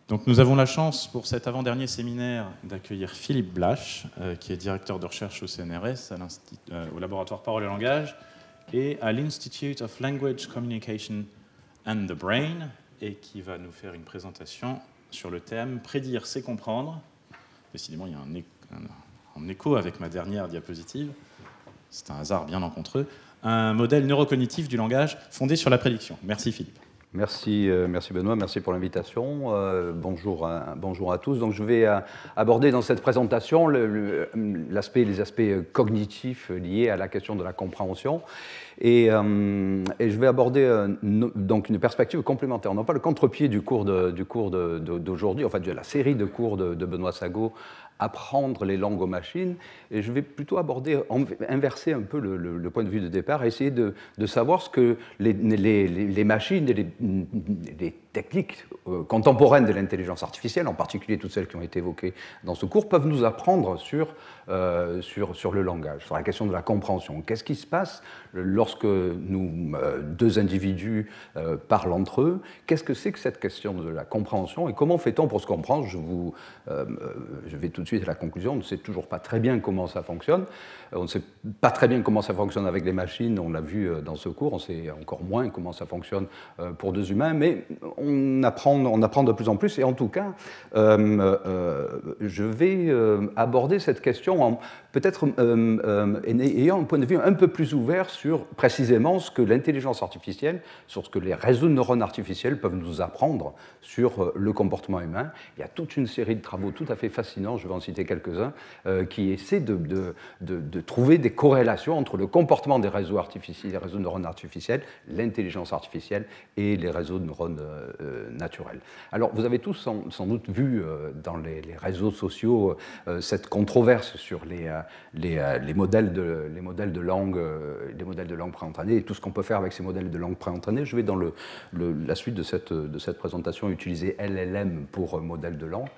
Donc nous avons la chance pour cet avant-dernier séminaire d'accueillir Philippe Blache, qui est directeur de recherche au CNRS, au laboratoire Parole et Langage, et à l'Institute of Language, Communication and the Brain, et qui va nous faire une présentation sur le thème « Prédire, c'est comprendre ». Décidément, il y a un écho avec ma dernière diapositive. C'est un hasard bien rencontreux. Un modèle neurocognitif du langage fondé sur la prédiction. Merci Philippe. Merci Benoît, merci pour l'invitation. Bonjour à tous. Donc, je vais aborder dans cette présentation les aspects cognitifs liés à la question de la compréhension. Et je vais aborder donc une perspective complémentaire, non pas le contre-pied du cours d'aujourd'hui, en fait de la série de cours de Benoît Sagot, apprendre les langues aux machines, et je vais plutôt inverser un peu le point de vue de départ, essayer de savoir ce que les machines et les techniques contemporaines de l'intelligence artificielle, en particulier toutes celles qui ont été évoquées dans ce cours, peuvent nous apprendre sur le langage, sur la question de la compréhension. Qu'est-ce qui se passe lorsque deux individus parlent entre eux? Qu'est-ce que c'est que cette question de la compréhension et comment fait-on pour se comprendre? Je vais tout de suite à la conclusion, on ne sait toujours pas très bien comment ça fonctionne. On ne sait pas très bien comment ça fonctionne avec les machines, on l'a vu dans ce cours, on sait encore moins comment ça fonctionne pour deux humains, mais on apprend de plus en plus, et en tout cas, je vais aborder cette question en peut-être ayant un point de vue un peu plus ouvert sur précisément ce que l'intelligence artificielle, sur ce que les réseaux de neurones artificiels peuvent nous apprendre sur le comportement humain. Il y a toute une série de travaux tout à fait fascinants, je vais en citer quelques-uns, qui essaient de trouver des corrélations entre le comportement des réseaux artificiels, les réseaux de neurones artificiels, l'intelligence artificielle et les réseaux de neurones naturels. Alors, vous avez tous sans doute vu dans les réseaux sociaux cette controverse sur les modèles de langue préentraînés et tout ce qu'on peut faire avec ces modèles de langue préentraînés. Je vais dans la suite de cette présentation utiliser LLM pour modèle de langue.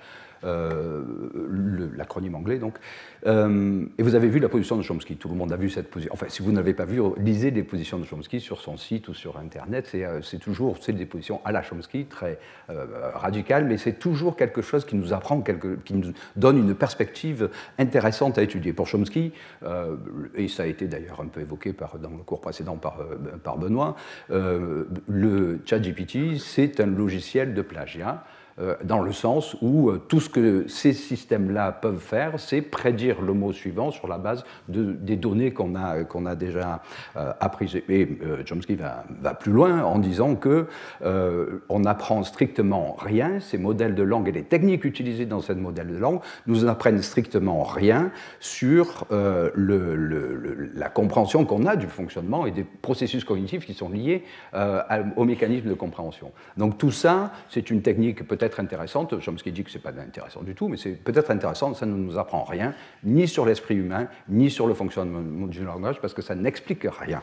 L'acronyme anglais donc. Et vous avez vu la position de Chomsky, tout le monde a vu cette position. Enfin, si vous n'avez pas vu, lisez les positions de Chomsky sur son site ou sur Internet. C'est toujours des positions à la Chomsky, très radicales, mais c'est toujours quelque chose qui nous apprend, qui nous donne une perspective intéressante à étudier. Pour Chomsky, et ça a été d'ailleurs un peu évoqué dans le cours précédent par Benoît, le ChatGPT, c'est un logiciel de plagiat, dans le sens où tout ce que ces systèmes-là peuvent faire, c'est prédire le mot suivant sur la base des données qu'on a déjà apprises. Et Chomsky va plus loin en disant qu'on n'apprend strictement rien, ces modèles de langue et les techniques utilisées dans ces modèles de langue nous apprennent strictement rien sur la compréhension qu'on a du fonctionnement et des processus cognitifs qui sont liés au mécanisme de compréhension. Donc tout ça, c'est une technique peut-être intéressante. Chomsky dit que ce n'est pas intéressant du tout, mais c'est peut-être intéressant, ça ne nous apprend rien, ni sur l'esprit humain, ni sur le fonctionnement du langage, parce que ça n'explique rien.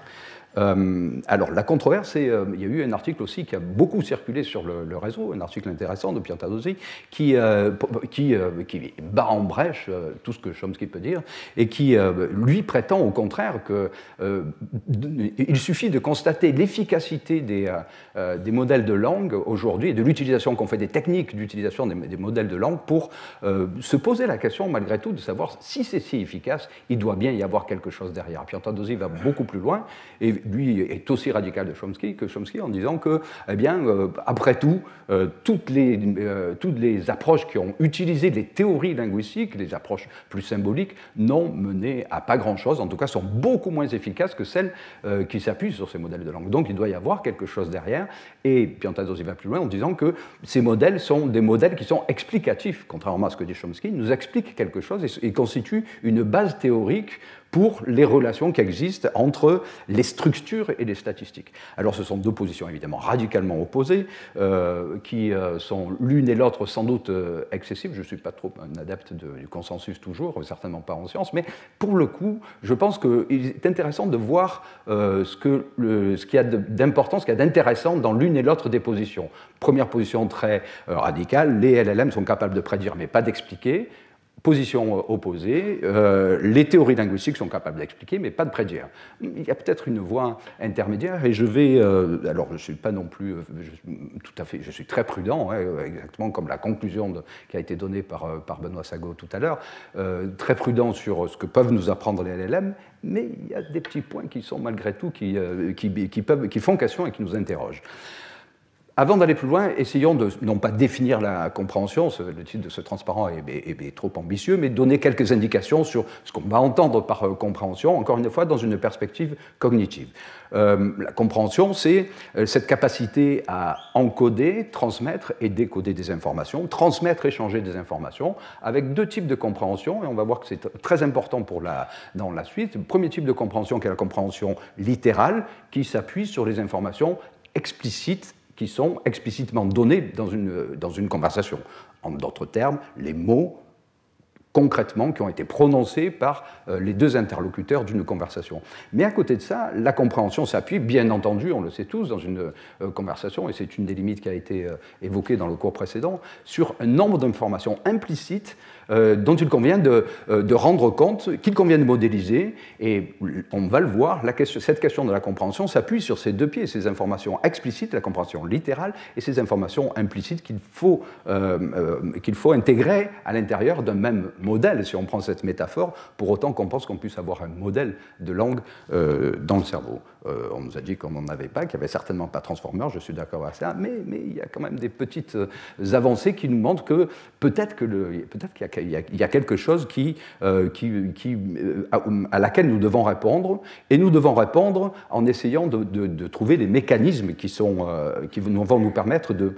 Alors, la controverse, il y a eu un article aussi qui a beaucoup circulé sur le réseau, un article intéressant de Piantadosi, qui bat en brèche tout ce que Chomsky peut dire, et qui, lui, prétend au contraire qu'il suffit de constater l'efficacité des modèles de langue aujourd'hui, et de l'utilisation qu'on fait des techniques d'utilisation des modèles de langue pour se poser la question, malgré tout, de savoir si c'est si efficace, il doit bien y avoir quelque chose derrière. Piantadosi va beaucoup plus loin, et lui est aussi radical que Chomsky en disant que, eh bien, après tout, toutes les approches qui ont utilisé les théories linguistiques, les approches plus symboliques, n'ont mené à pas grand-chose, en tout cas sont beaucoup moins efficaces que celles qui s'appuient sur ces modèles de langue. Donc il doit y avoir quelque chose derrière, et Piantadosi va plus loin en disant que ces modèles sont des modèles qui sont explicatifs, contrairement à ce que dit Chomsky, nous expliquent quelque chose et constituent une base théorique pour les relations qui existent entre les structures et les statistiques. Alors ce sont deux positions évidemment radicalement opposées, qui sont l'une et l'autre sans doute excessives. Je ne suis pas trop un adepte du consensus toujours, certainement pas en sciences, mais pour le coup, je pense qu'il est intéressant de voir ce qu'il y a d'important, ce qu'il y a d'intéressant dans l'une et l'autre des positions. Première position très radicale, les LLM sont capables de prédire mais pas d'expliquer. positions opposées, les théories linguistiques sont capables d'expliquer, mais pas de prédire. Il y a peut-être une voie intermédiaire, et je vais, alors je ne suis pas non plus tout à fait, je suis très prudent, hein, exactement comme la conclusion qui a été donnée par Benoît Sagot tout à l'heure, très prudent sur ce que peuvent nous apprendre les LLM, mais il y a des petits points qui sont malgré tout, qui font question et qui nous interrogent. Avant d'aller plus loin, essayons de non pas définir la compréhension, le titre de ce transparent est trop ambitieux, mais donner quelques indications sur ce qu'on va entendre par compréhension, encore une fois dans une perspective cognitive. La compréhension, c'est cette capacité à encoder, transmettre et décoder des informations, transmettre, échanger des informations, avec deux types de compréhension, et on va voir que c'est très important dans la suite. Le premier type de compréhension, qui est la compréhension littérale, qui s'appuie sur les informations explicites qui sont explicitement donnés dans une conversation. En d'autres termes, les mots concrètement qui ont été prononcés par les deux interlocuteurs d'une conversation. Mais à côté de ça, la compréhension s'appuie, bien entendu, on le sait tous, dans une conversation, et c'est une des limites qui a été évoquée dans le cours précédent, sur un nombre d'informations implicites dont il convient de rendre compte, qu'il convient de modéliser, et on va le voir, cette question de la compréhension s'appuie sur ces deux pieds, ces informations explicites, la compréhension littérale, et ces informations implicites qu'il faut intégrer à l'intérieur d'un même modèle, si on prend cette métaphore, pour autant qu'on pense qu'on puisse avoir un modèle de langue dans le cerveau. On nous a dit qu'on n'en avait pas, qu'il n'y avait certainement pas Transformer, je suis d'accord avec ça, mais il y a quand même des petites avancées qui nous montrent que peut-être qu'il y a quelque chose à laquelle nous devons répondre, et nous devons répondre en essayant de trouver les mécanismes qui vont nous permettre de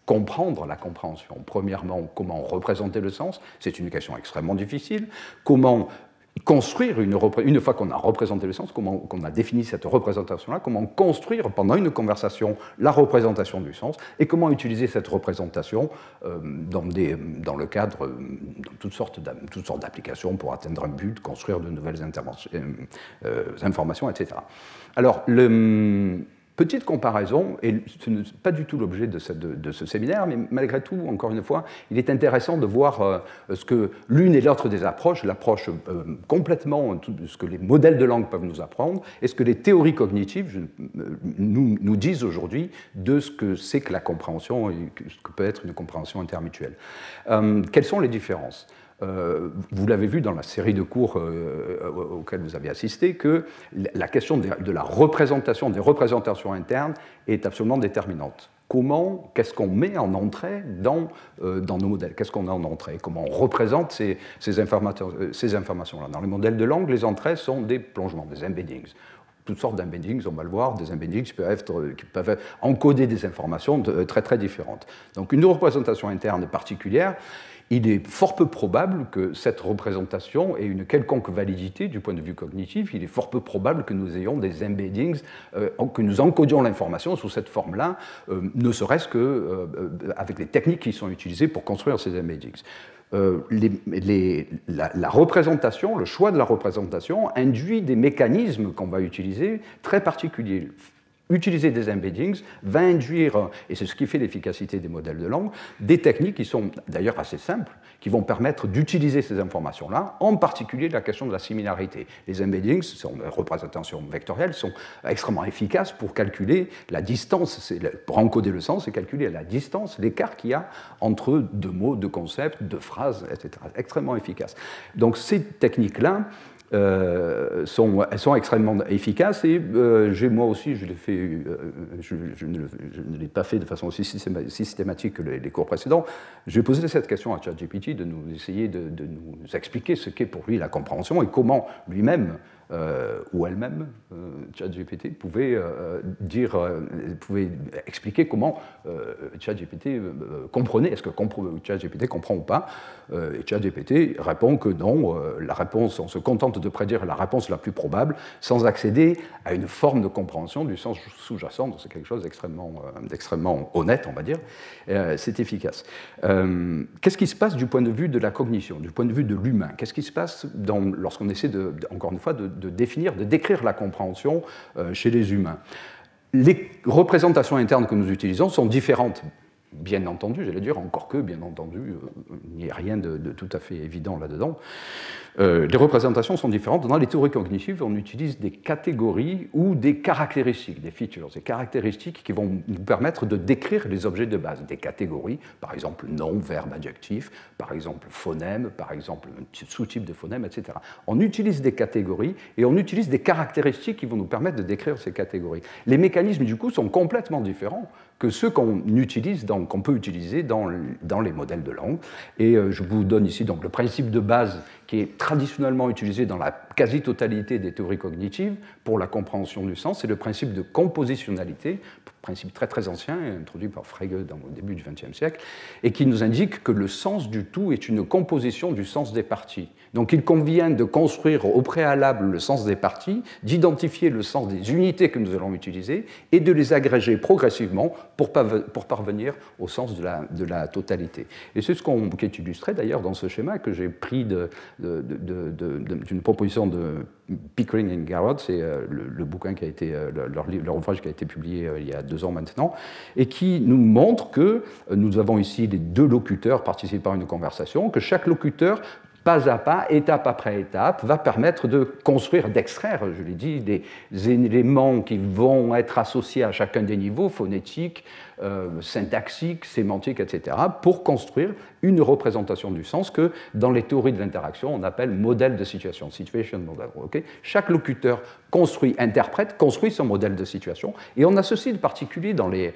comprendre la compréhension. Premièrement, comment représenter le sens, c'est une question extrêmement difficile. Comment construire, une fois qu'on a représenté le sens, qu'on a défini cette représentation-là, comment construire pendant une conversation la représentation du sens, et comment utiliser cette représentation dans le cadre de toutes sortes d'applications pour atteindre un but, construire de nouvelles informations, etc. Alors, petite comparaison, et ce n'est pas du tout l'objet de ce séminaire, mais malgré tout, encore une fois, il est intéressant de voir ce que l'une et l'autre des approches, l'approche complètement, ce que les modèles de langue peuvent nous apprendre, et ce que les théories cognitives nous disent aujourd'hui de ce que c'est que la compréhension et ce que peut être une compréhension intermutuelle. Quelles sont les différences ? Vous l'avez vu dans la série de cours auxquels vous avez assisté, que la question de la représentation, des représentations internes est absolument déterminante. Qu'est-ce qu'on met en entrée dans nos modèles? Qu'est-ce qu'on a en entrée? Comment on représente ces informations-là? Dans les modèles de langue, les entrées sont des plongements, des embeddings. Toutes sortes d'embeddings, on va le voir, des embeddings qui peuvent encoder des informations très très différentes. Donc une représentation interne particulière, il est fort peu probable que cette représentation ait une quelconque validité du point de vue cognitif. Il est fort peu probable que nous ayons des embeddings, que nous encodions l'information sous cette forme-là, ne serait-ce qu'avec les techniques qui sont utilisées pour construire ces embeddings. La représentation, le choix de la représentation induit des mécanismes qu'on va utiliser très particuliers. Utiliser des embeddings va induire, et c'est ce qui fait l'efficacité des modèles de langue, des techniques qui sont d'ailleurs assez simples, qui vont permettre d'utiliser ces informations-là, en particulier la question de la similarité. Les embeddings, sont des représentations vectorielles, sont extrêmement efficaces pour calculer la distance, pour encoder le sens et calculer la distance, l'écart qu'il y a entre deux mots, deux concepts, deux phrases, etc. Extrêmement efficaces. Donc ces techniques-là, sont extrêmement efficaces, et moi aussi je ne l'ai pas fait de façon aussi systématique que les cours précédents. J'ai posé cette question à ChatGPT de nous essayer de nous expliquer ce qu'est pour lui la compréhension et comment lui-même ou elle-même, ChatGPT, pouvait expliquer comment ChatGPT comprenait, est-ce que ChatGPT comprend ou pas, et ChatGPT répond que non, la réponse, on se contente de prédire la réponse la plus probable sans accéder à une forme de compréhension du sens sous-jacent, donc c'est quelque chose d'extrêmement honnête, on va dire, c'est efficace. Qu'est-ce qui se passe du point de vue de la cognition, du point de vue de l'humain? Qu'est-ce qui se passe lorsqu'on essaie, encore une fois, de décrire la compréhension chez les humains? Les représentations internes que nous utilisons sont différentes bien entendu, j'allais dire, encore que, bien entendu, il n'y a rien de tout à fait évident là-dedans. Les représentations sont différentes. Dans les théories cognitives, on utilise des catégories ou des caractéristiques, des features, des caractéristiques qui vont nous permettre de décrire les objets de base. Des catégories, par exemple nom, verbe, adjectif, par exemple phonème, par exemple un sous-type de phonème, etc. On utilise des catégories et on utilise des caractéristiques qui vont nous permettre de décrire ces catégories. Les mécanismes, du coup, sont complètement différents que ceux qu'on peut utiliser dans les modèles de langue. Et je vous donne ici donc, le principe de base qui est traditionnellement utilisé dans la quasi-totalité des théories cognitives pour la compréhension du sens, c'est le principe de compositionnalité, principe très très ancien, introduit par Frege au début du XXe siècle, et qui nous indique que le sens du tout est une composition du sens des parties. Donc il convient de construire au préalable le sens des parties, d'identifier le sens des unités que nous allons utiliser et de les agréger progressivement pour parvenir au sens de la totalité. Et c'est ce qui est illustré d'ailleurs dans ce schéma que j'ai pris d'une proposition de Pickering et Garrod, c'est le bouquin qui a été, leur ouvrage qui a été publié il y a 2 ans maintenant, et qui nous montre que nous avons ici les 2 locuteurs participant à une conversation, que chaque locuteur, pas à pas, étape après étape, va permettre de construire, d'extraire, je l'ai dit, des éléments qui vont être associés à chacun des niveaux, phonétiques, syntaxiques, sémantiques, etc., pour construire une représentation du sens que, dans les théories de l'interaction, on appelle modèle de situation, situation model. Okay, chaque locuteur interprète, construit son modèle de situation, et on associe le particulier dans les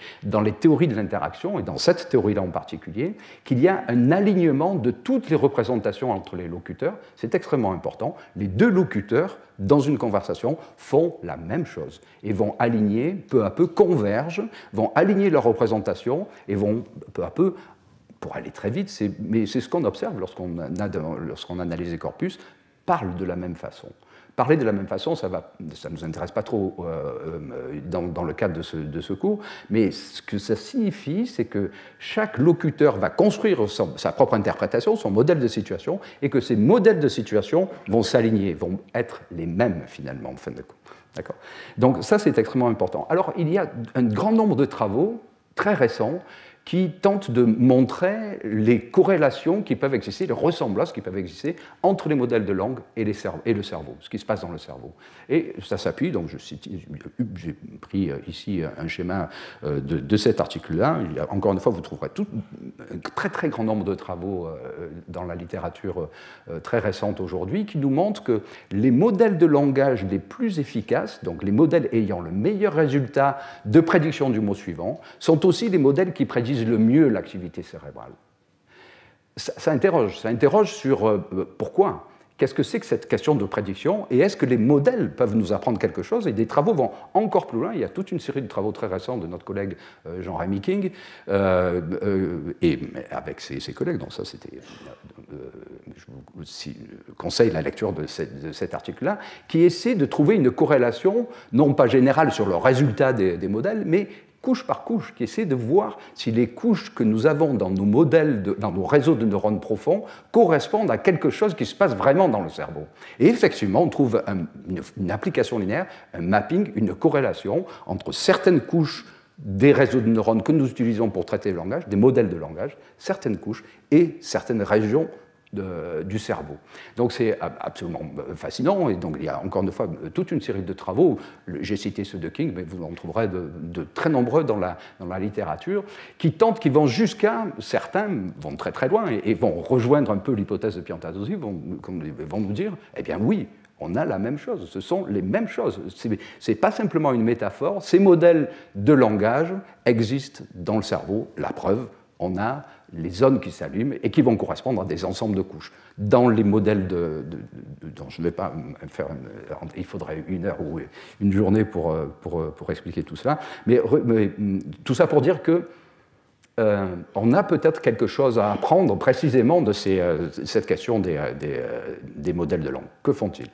théories de l'interaction, et dans cette théorie-là en particulier, qu'il y a un alignement de toutes les représentations entre les locuteurs. C'est extrêmement important. Les 2 locuteurs, dans une conversation, font la même chose et vont aligner, peu à peu, convergent, vont aligner leurs représentations et vont, peu à peu, pour aller très vite, mais c'est ce qu'on observe lorsqu'on analyse les corpus, parlent de la même façon. Parler de la même façon, ça ne nous intéresse pas trop dans le cadre de ce cours, mais ce que ça signifie, c'est que chaque locuteur va construire sa propre interprétation, son modèle de situation, et que ces modèles de situation vont s'aligner, vont être les mêmes finalement, en fin de compte. D'accord ? Donc ça, c'est extrêmement important. Alors, il y a un grand nombre de travaux très récents qui tentent de montrer les corrélations qui peuvent exister, les ressemblances qui peuvent exister entre les modèles de langue et le cerveau, ce qui se passe dans le cerveau. Et ça s'appuie, donc j'ai pris ici un schéma de cet article-là. Encore une fois, vous trouverez un très très grand nombre de travaux dans la littérature très récente aujourd'hui qui nous montrent que les modèles de langage les plus efficaces, donc les modèles ayant le meilleur résultat de prédiction du mot suivant, sont aussi les modèles qui prédisent le mieux l'activité cérébrale. Ça interroge sur pourquoi. Qu'est-ce que c'est que cette question de prédiction et est-ce que les modèles peuvent nous apprendre quelque chose? Et des travaux vont encore plus loin. Il y a toute une série de travaux très récents de notre collègue Jean-Rémy King et avec ses collègues. Donc ça, c'était, je vous conseille la lecture de cet article-là, qui essaie de trouver une corrélation, non pas générale sur le résultat des modèles, mais couche par couche, qui essaie de voir si les couches que nous avons dans nos modèles, dans nos réseaux de neurones profonds, correspondent à quelque chose qui se passe vraiment dans le cerveau. Et effectivement, on trouve une application linéaire, un mapping, une corrélation entre certaines couches des réseaux de neurones que nous utilisons pour traiter le langage, des modèles de langage, certaines couches et certaines régions du cerveau. Donc c'est absolument fascinant, et donc il y a encore une fois toute une série de travaux, j'ai cité ceux de King, mais vous en trouverez de très nombreux dans la littérature, qui vont jusqu'à, certains vont très très loin, et vont rejoindre un peu l'hypothèse de Piantadosi, vont nous dire, eh bien oui, on a la même chose, ce sont les mêmes choses. Ce n'est pas simplement une métaphore, ces modèles de langage existent dans le cerveau, la preuve, on a les zones qui s'allument et qui vont correspondre à des ensembles de couches. Dans les modèles dont je ne vais pas faire, il faudrait 1 heure ou une journée pour expliquer tout cela, mais tout ça pour dire que on a peut-être quelque chose à apprendre précisément de cette question des modèles de langue. Que font-ils?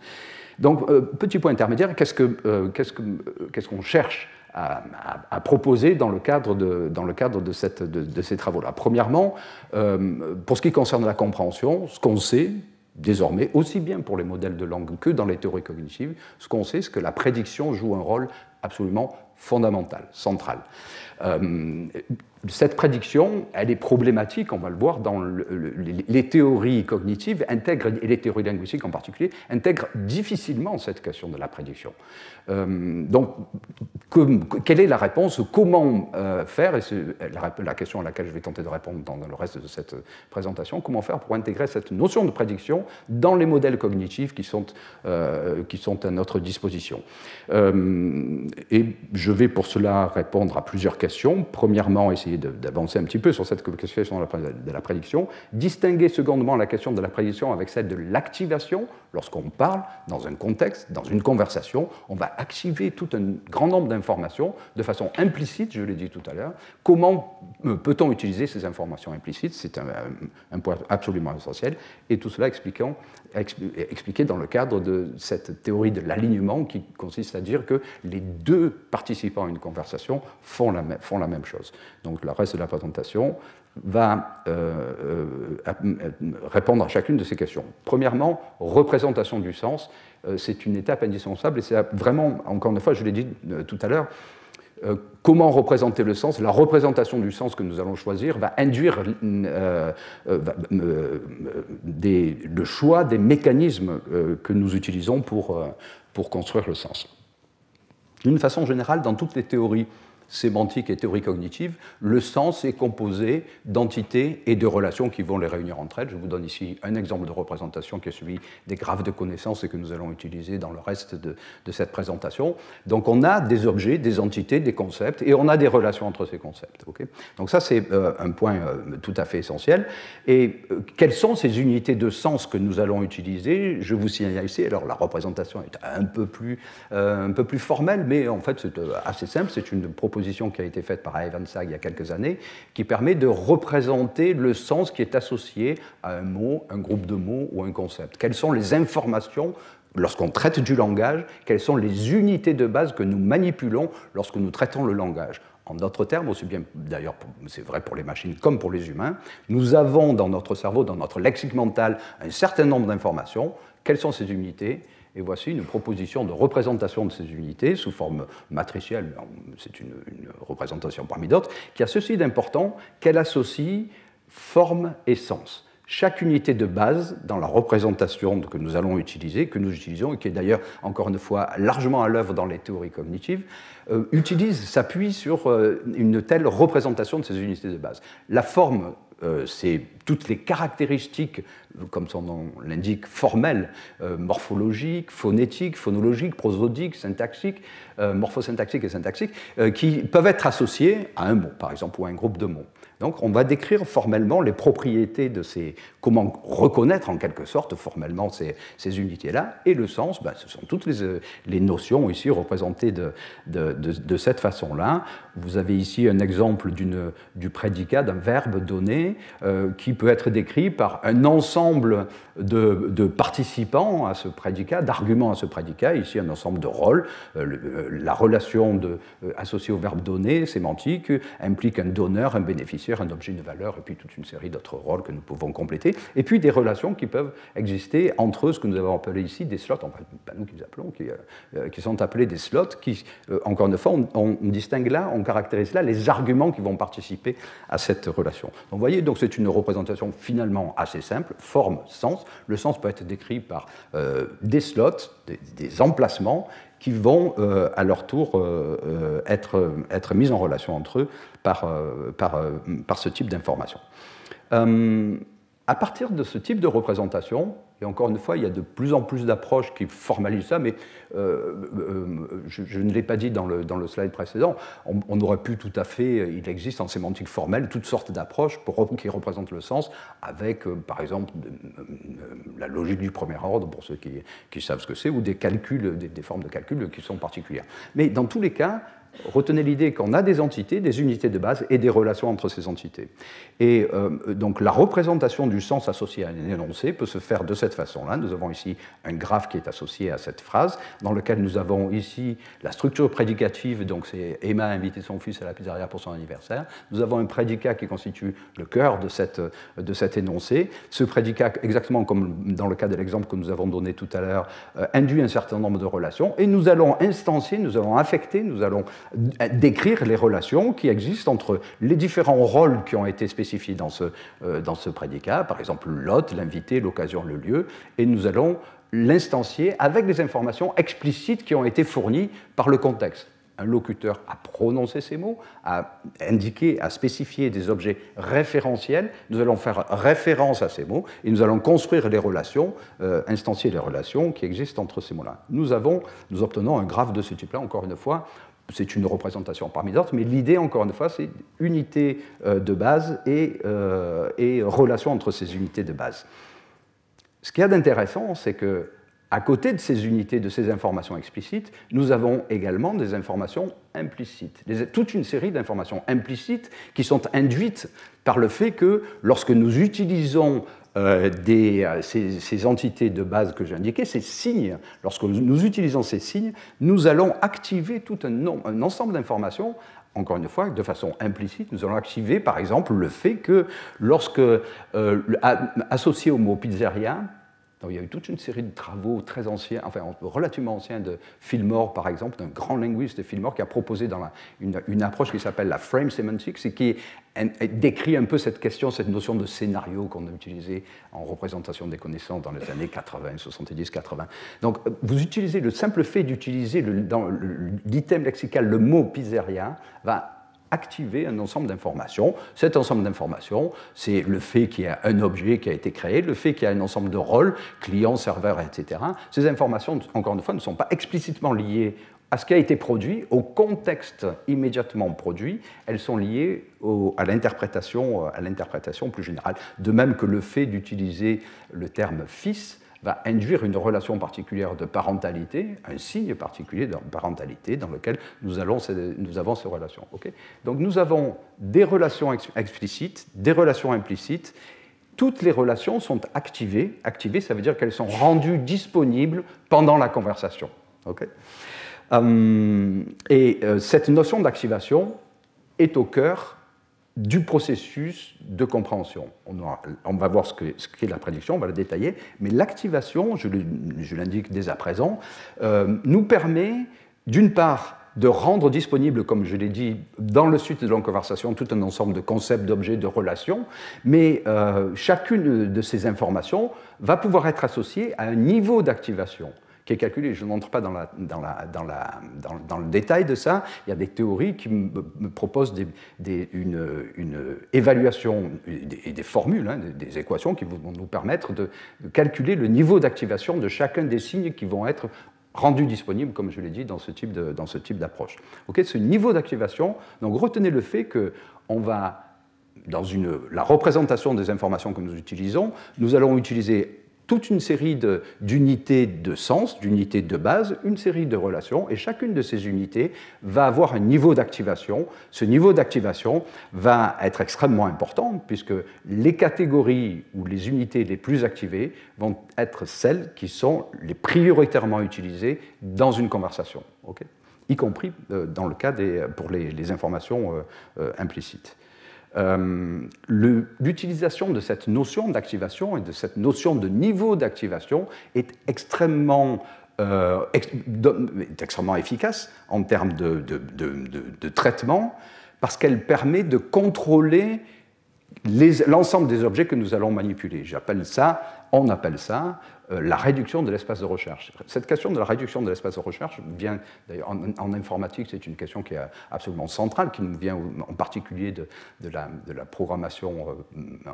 Donc, petit point intermédiaire, qu'est-ce qu'on cherche à proposer dans le cadre de ces travaux-là? Premièrement, pour ce qui concerne la compréhension, ce qu'on sait désormais, aussi bien pour les modèles de langue que dans les théories cognitives, ce qu'on sait, c'est que la prédiction joue un rôle absolument fondamentale, centrale. Cette prédiction, elle est problématique, on va le voir, dans les théories cognitives et les théories linguistiques en particulier, intègrent difficilement cette question de la prédiction. Donc, quelle est la réponse? Comment faire? Et c'est la question à laquelle je vais tenter de répondre dans le reste de cette présentation. Comment faire pour intégrer cette notion de prédiction dans les modèles cognitifs qui sont à notre disposition? Et je vais pour cela répondre à plusieurs questions. Premièrement, essayer d'avancer un petit peu sur cette question de la prédiction. Distinguer secondement la question de la prédiction avec celle de l'activation. Lorsqu'on parle dans un contexte, dans une conversation, on va activer tout un grand nombre d'informations de façon implicite, je l'ai dit tout à l'heure. Comment peut-on utiliser ces informations implicites? C'est un point absolument essentiel. Et tout cela expliqué dans le cadre de cette théorie de l'alignement qui consiste à dire que les deux participants à une conversation font la même chose. Donc le reste de la présentation va répondre à chacune de ces questions. Premièrement, représentation du sens, c'est une étape indispensable et c'est vraiment, encore une fois, je l'ai dit tout à l'heure, comment représenter le sens? La représentation du sens que nous allons choisir va induire le choix des mécanismes que nous utilisons pour construire le sens. D'une façon générale, dans toutes les théories sémantique et théorie cognitive, le sens est composé d'entités et de relations qui vont les réunir entre elles. Je vous donne ici un exemple de représentation qui est celui des graphes de connaissances et que nous allons utiliser dans le reste de cette présentation. Donc on a des objets, des entités, des concepts, et on a des relations entre ces concepts. Okay? Donc ça, c'est un point tout à fait essentiel. Et quelles sont ces unités de sens que nous allons utiliser? Je vous signale ici, alors la représentation est un peu plus formelle, mais en fait c'est assez simple, c'est une proposition qui a été faite par Ivan Sag il y a quelques années, qui permet de représenter le sens qui est associé à un mot, un groupe de mots ou un concept. Quelles sont les informations lorsqu'on traite du langage? Quelles sont les unités de base que nous manipulons lorsque nous traitons le langage? En d'autres termes, aussi bien d'ailleurs, c'est vrai pour les machines comme pour les humains, nous avons dans notre cerveau, dans notre lexique mental, un certain nombre d'informations. Quelles sont ces unités? Et voici une proposition de représentation de ces unités sous forme matricielle, c'est une représentation parmi d'autres, qui a ceci d'important qu'elle associe forme et sens. Chaque unité de base dans la représentation que nous allons utiliser, que nous utilisons, et qui est d'ailleurs, encore une fois, largement à l'œuvre dans les théories cognitives, s'appuie sur une telle représentation de ces unités de base. La forme, c'est toutes les caractéristiques, comme son nom l'indique, formelles, morphologiques, phonétiques, phonologiques, prosodiques, syntaxiques, morphosyntaxiques et syntaxiques, qui peuvent être associées à un mot, par exemple, ou à un groupe de mots. Donc on va décrire formellement les propriétés de ces... Comment reconnaître en quelque sorte formellement ces unités-là. Et le sens, ce sont toutes les notions ici représentées de cette façon-là. Vous avez ici un exemple du prédicat, d'un verbe donné, qui peut être décrit par un ensemble de participants à ce prédicat, d'arguments à ce prédicat, ici un ensemble de rôles. La relation associée au verbe donné, sémantique, implique un donneur, un bénéficiaire, un objet de valeur, et puis toute une série d'autres rôles que nous pouvons compléter, et puis des relations qui peuvent exister entre ce que nous avons appelé ici des slots, enfin pas nous qui les appelons, qui sont appelés des slots, qui, encore une fois, on distingue là, on caractérise là les arguments qui vont participer à cette relation. Donc vous voyez, donc c'est une représentation finalement assez simple, forme, sens. Le sens peut être décrit par des slots, des emplacements, qui vont à leur tour être mis en relation entre eux par ce type d'information. À partir de ce type de représentation, et encore une fois, il y a de plus en plus d'approches qui formalisent ça, mais je ne l'ai pas dit dans le slide précédent, on aurait pu tout à fait, il existe en sémantique formelle toutes sortes d'approches qui représentent le sens, avec par exemple la logique du premier ordre, pour ceux qui savent ce que c'est, ou des calculs, des formes de calcul qui sont particulières. Mais dans tous les cas, retenez l'idée qu'on a des entités, des unités de base et des relations entre ces entités. Et donc la représentation du sens associé à un énoncé peut se faire de cette façon-là. Nous avons ici un graphe qui est associé à cette phrase, dans lequel nous avons ici la structure prédicative, donc c'est Emma a invité son fils à la pizzeria pour son anniversaire. Nous avons un prédicat qui constitue le cœur de cet énoncé. Ce prédicat, exactement comme dans le cas de l'exemple que nous avons donné tout à l'heure, induit un certain nombre de relations, et nous allons instancier, nous allons affecter, nous allons décrire les relations qui existent entre les différents rôles qui ont été spécifiés dans ce prédicat, par exemple l'hôte, l'invité, l'occasion, le lieu, et nous allons l'instancier avec des informations explicites qui ont été fournies par le contexte. Un locuteur a prononcé ces mots, a indiqué, a spécifié des objets référentiels. Nous allons faire référence à ces mots et nous allons construire les relations, instancier les relations qui existent entre ces mots-là. Nous obtenons un graphe de ce type-là, encore une fois. C'est une représentation parmi d'autres, mais l'idée, encore une fois, c'est unité de base et relation entre ces unités de base. Ce qu'il y a d'intéressant, c'est que à côté de ces unités, de ces informations explicites, nous avons également des informations implicites, toute une série d'informations implicites qui sont induites par le fait que lorsque nous utilisons ces entités de base que j'ai indiquées, ces signes, lorsque nous utilisons ces signes, nous allons activer tout un ensemble d'informations. Encore une fois, de façon implicite, nous allons activer par exemple le fait que lorsque, associé au mot pizzeria, donc, il y a eu toute une série de travaux très anciens, enfin relativement anciens de Fillmore, par exemple, d'un grand linguiste de Fillmore qui a proposé une approche qui s'appelle la frame semantics et qui décrit un peu cette question, cette notion de scénario qu'on a utilisé en représentation des connaissances dans les années 80, 70, 80. Donc, vous utilisez le simple fait d'utiliser dans l'item lexical le mot pizzeria va activer un ensemble d'informations. Cet ensemble d'informations, c'est le fait qu'il y a un objet qui a été créé, le fait qu'il y a un ensemble de rôles, client, serveur, etc. Ces informations, encore une fois, ne sont pas explicitement liées à ce qui a été produit, au contexte immédiatement produit, elles sont liées à l'interprétation plus générale. De même que le fait d'utiliser le terme « fils » va induire une relation particulière de parentalité, un signe particulier de parentalité dans lequel nous avons ces relations. Okay. Donc nous avons des relations explicites, des relations implicites. Toutes les relations sont activées. Activées, ça veut dire qu'elles sont rendues disponibles pendant la conversation. Okay. Cette notion d'activation est au cœur du processus de compréhension. On va voir ce qu'est la prédiction, on va la détailler, mais l'activation, je l'indique dès à présent, nous permet d'une part de rendre disponible, comme je l'ai dit, dans le suite de la conversation, tout un ensemble de concepts, d'objets, de relations, mais chacune de ces informations va pouvoir être associée à un niveau d'activation qui est calculé. Je n'entre pas dans le détail de ça. Il y a des théories qui me proposent une évaluation et des formules, des équations qui vont nous permettre de calculer le niveau d'activation de chacun des signes qui vont être rendus disponibles, comme je l'ai dit, dans ce type d'approche. Okay, ce niveau d'activation, donc retenez le fait qu'on va, dans la représentation des informations que nous utilisons, nous allons utiliser toute une série d'unités de sens, d'unités de base, une série de relations, et chacune de ces unités va avoir un niveau d'activation. Ce niveau d'activation va être extrêmement important, puisque les catégories ou les unités les plus activées vont être celles qui sont les prioritairement utilisées dans une conversation, okay, y compris dans le cas pour les informations implicites. L'utilisation de cette notion d'activation et de cette notion de niveau d'activation est extrêmement efficace en termes de traitement parce qu'elle permet de contrôler l'ensemble des objets que nous allons manipuler. On appelle ça la réduction de l'espace de recherche. Cette question de la réduction de l'espace de recherche vient, d'ailleurs, en informatique, c'est une question qui est absolument centrale, qui nous vient en particulier de la programmation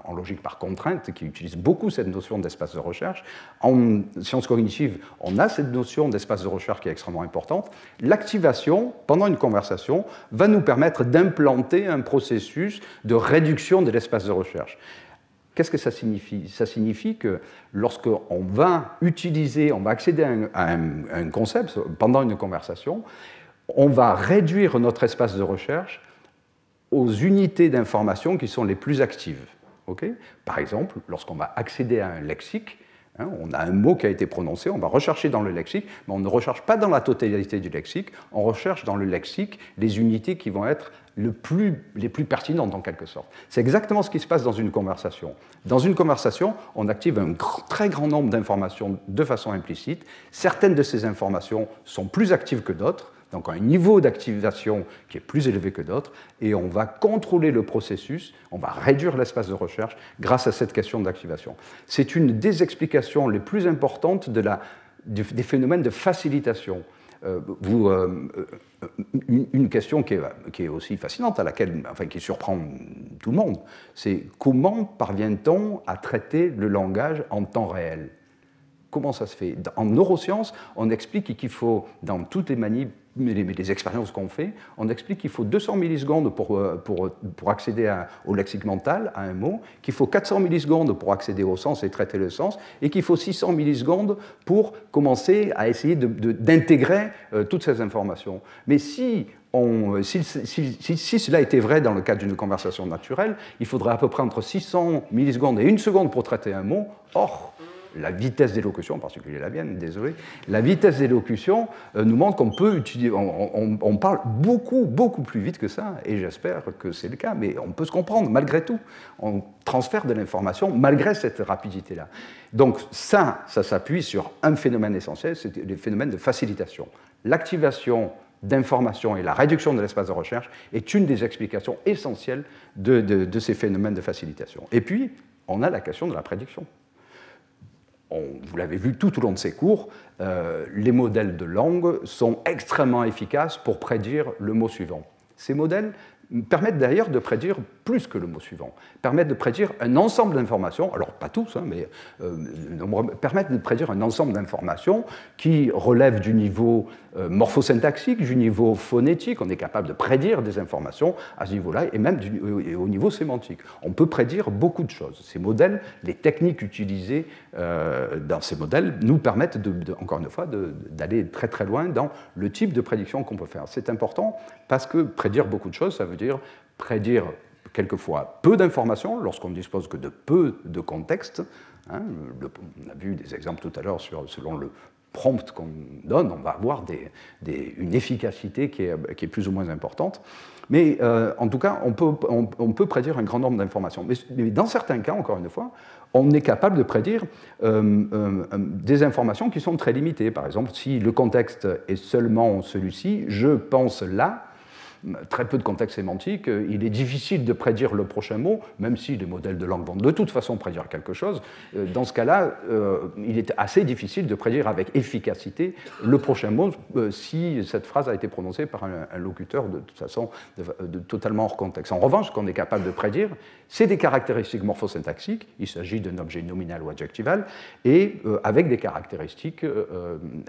en logique par contrainte, qui utilise beaucoup cette notion d'espace de recherche. En sciences cognitives, on a cette notion d'espace de recherche qui est extrêmement importante. L'activation, pendant une conversation, va nous permettre d'implanter un processus de réduction de l'espace de recherche. Qu'est-ce que ça signifie? Ça signifie que lorsqu'on va accéder à un concept pendant une conversation, on va réduire notre espace de recherche aux unités d'information qui sont les plus actives. Okay? Par exemple, lorsqu'on va accéder à un lexique, on a un mot qui a été prononcé, on va rechercher dans le lexique, mais on ne recherche pas dans la totalité du lexique, on recherche dans le lexique les unités qui vont être les plus pertinentes en quelque sorte. C'est exactement ce qui se passe dans une conversation. Dans une conversation, on active un très grand nombre d'informations de façon implicite. Certaines de ces informations sont plus actives que d'autres. donc un niveau d'activation qui est plus élevé que d'autres, et on va contrôler le processus, on va réduire l'espace de recherche grâce à cette question d'activation. C'est une des explications les plus importantes des phénomènes de facilitation. Une question qui est aussi fascinante, qui surprend tout le monde, c'est comment parvient-on à traiter le langage en temps réel? Comment ça se fait? En neurosciences, on explique qu'il faut, dans toutes les expériences qu'on fait, on explique qu'il faut 200 millisecondes pour accéder au lexique mental, à un mot, qu'il faut 400 millisecondes pour accéder au sens et traiter le sens, et qu'il faut 600 millisecondes pour commencer à essayer d'intégrer toutes ces informations. Mais si cela était vrai dans le cadre d'une conversation naturelle, il faudrait à peu près entre 600 millisecondes et 1 seconde pour traiter un mot. Or, la vitesse d'élocution, en particulier la mienne, désolé, la vitesse d'élocution nous montre qu'on peut utiliser, on parle beaucoup plus vite que ça, et j'espère que c'est le cas, mais on peut se comprendre malgré tout. On transfère de l'information malgré cette rapidité-là. Donc ça s'appuie sur un phénomène essentiel, c'est le phénomène de facilitation. L'activation d'information et la réduction de l'espace de recherche est une des explications essentielles de ces phénomènes de facilitation. Et puis, on a la question de la prédiction. Vous l'avez vu tout au long de ces cours, les modèles de langue sont extrêmement efficaces pour prédire le mot suivant. Ces modèles permettent d'ailleurs de prédire plus que le mot suivant, permettent de prédire un ensemble d'informations, alors pas tous, mais permettent de prédire un ensemble d'informations qui relèvent du niveau morphosyntaxique, du niveau phonétique, on est capable de prédire des informations à ce niveau-là, et même au niveau sémantique. On peut prédire beaucoup de choses. Ces modèles, les techniques utilisées dans ces modèles nous permettent, encore une fois, d'aller très très loin dans le type de prédiction qu'on peut faire. C'est important parce que prédire beaucoup de choses, ça veut dire prédire quelquefois peu d'informations lorsqu'on ne dispose que de peu de contexte. Hein, on a vu des exemples tout à l'heure selon le prompt qu'on donne, on va avoir une efficacité qui est plus ou moins importante. Mais en tout cas, on peut prédire un grand nombre d'informations. Mais dans certains cas, encore une fois, on est capable de prédire des informations qui sont très limitées. Par exemple, si le contexte est seulement celui-ci, je pense là, très peu de contexte sémantique, il est difficile de prédire le prochain mot, même si les modèles de langue vont de toute façon prédire quelque chose. Dans ce cas-là, il est assez difficile de prédire avec efficacité le prochain mot si cette phrase a été prononcée par un locuteur de toute façon totalement hors contexte. En revanche, ce qu'on est capable de prédire, c'est des caractéristiques morphosyntaxiques, il s'agit d'un objet nominal ou adjectival, et avec des caractéristiques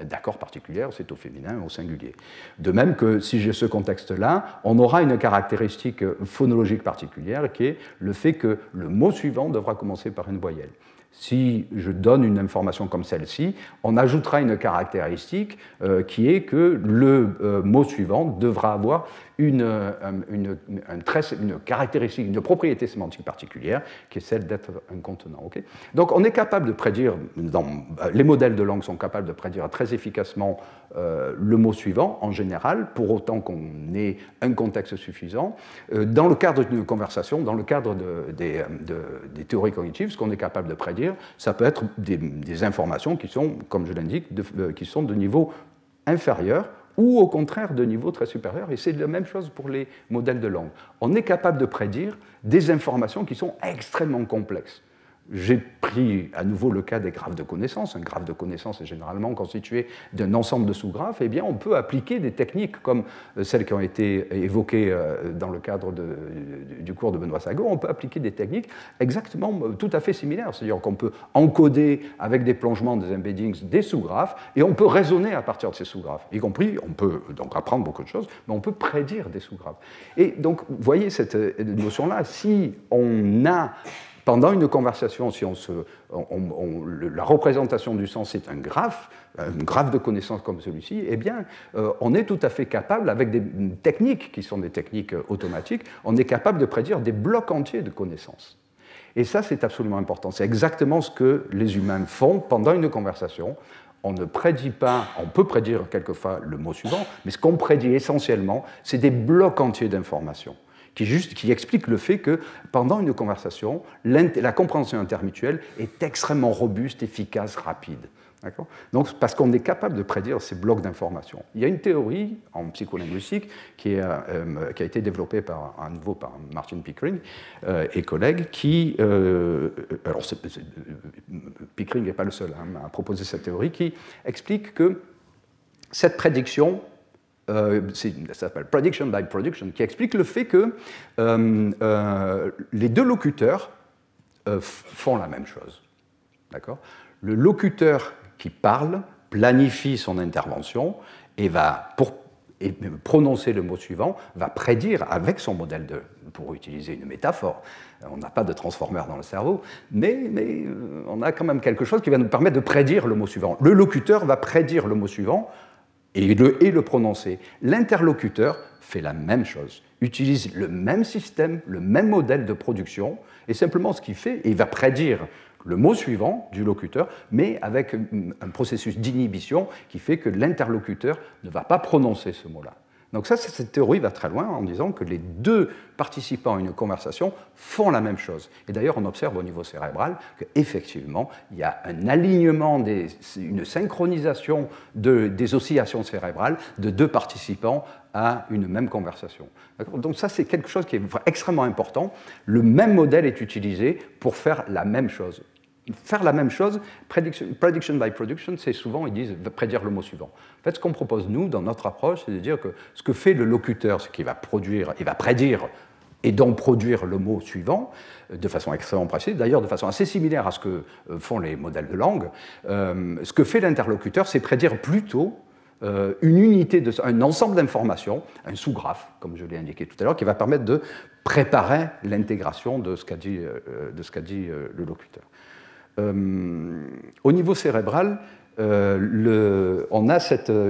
d'accord particulières, c'est au féminin ou au singulier. De même que si j'ai ce contexte-là, on aura une caractéristique phonologique particulière qui est le fait que le mot suivant devra commencer par une voyelle. Si je donne une information comme celle-ci, on ajoutera une caractéristique qui est que le mot suivant devra avoir une caractéristique, une propriété sémantique particulière, qui est celle d'être un contenant. Okay, donc on est capable de prédire, les modèles de langue sont capables de prédire très efficacement le mot suivant, en général, pour autant qu'on ait un contexte suffisant. Dans le cadre d'une conversation, dans le cadre des théories cognitives, ce qu'on est capable de prédire, ça peut être des informations qui sont, comme je l'indique, qui sont de niveau inférieur ou au contraire de niveau très supérieur, et c'est la même chose pour les modèles de langue. On est capable de prédire des informations qui sont extrêmement complexes. J'ai pris à nouveau le cas des graphes de connaissances. Un graphe de connaissances est généralement constitué d'un ensemble de sous-graphes. Eh bien, on peut appliquer des techniques comme celles qui ont été évoquées dans le cadre du cours de Benoît Sagot. On peut appliquer des techniques exactement tout à fait similaires. C'est-à-dire qu'on peut encoder avec des plongements, des embeddings, des sous-graphes, et on peut raisonner à partir de ces sous-graphes. Y compris, on peut donc apprendre beaucoup de choses, mais on peut prédire des sous-graphes. Et donc, vous voyez cette notion-là, si on a pendant une conversation, si la représentation du sens est un graphe de connaissances comme celui-ci, eh bien, on est tout à fait capable, avec des techniques qui sont des techniques automatiques, on est capable de prédire des blocs entiers de connaissances. Et ça, c'est absolument important. C'est exactement ce que les humains font pendant une conversation. On ne prédit pas, on peut prédire quelquefois le mot suivant, mais ce qu'on prédit essentiellement, c'est des blocs entiers d'informations, qui explique le fait que pendant une conversation, la compréhension intermutuelle est extrêmement robuste, efficace, rapide. Donc, parce qu'on est capable de prédire ces blocs d'informations. Il y a une théorie en psycholinguistique qui a été développée à nouveau par Martin Pickering et collègues qui... Pickering n'est pas le seul à proposer cette théorie, qui explique que cette prédiction, ça s'appelle prediction by production, qui explique le fait que les deux locuteurs font la même chose. D'accord ? Le locuteur qui parle planifie son intervention et pour prononcer le mot suivant, va prédire avec son modèle pour utiliser une métaphore. On n'a pas de transformer dans le cerveau, mais on a quand même quelque chose qui va nous permettre de prédire le mot suivant. Le locuteur va prédire le mot suivant et le prononcer. L'interlocuteur fait la même chose, utilise le même système, le même modèle de production, et simplement ce qu'il fait, il va prédire le mot suivant du locuteur, mais avec un processus d'inhibition qui fait que l'interlocuteur ne va pas prononcer ce mot-là. Donc ça, cette théorie va très loin en disant que les deux participants à une conversation font la même chose. Et d'ailleurs, on observe au niveau cérébral qu'effectivement, il y a un alignement, une synchronisation des oscillations cérébrales de deux participants à une même conversation. Donc ça, c'est quelque chose qui est extrêmement important. Le même modèle est utilisé pour faire la même chose. Faire la même chose, prediction by production, c'est souvent, ils disent, prédire le mot suivant. En fait, ce qu'on propose, nous, dans notre approche, c'est de dire que ce que fait le locuteur, c'est qu'il va produire, il va prédire et donc produire le mot suivant de façon extrêmement précise, d'ailleurs de façon assez similaire à ce que font les modèles de langue. Ce que fait l'interlocuteur, c'est prédire plutôt une unité, un ensemble d'informations, un sous-graphe, comme je l'ai indiqué tout à l'heure, qui va permettre de préparer l'intégration de ce qu'a dit le locuteur. Au niveau cérébral, on a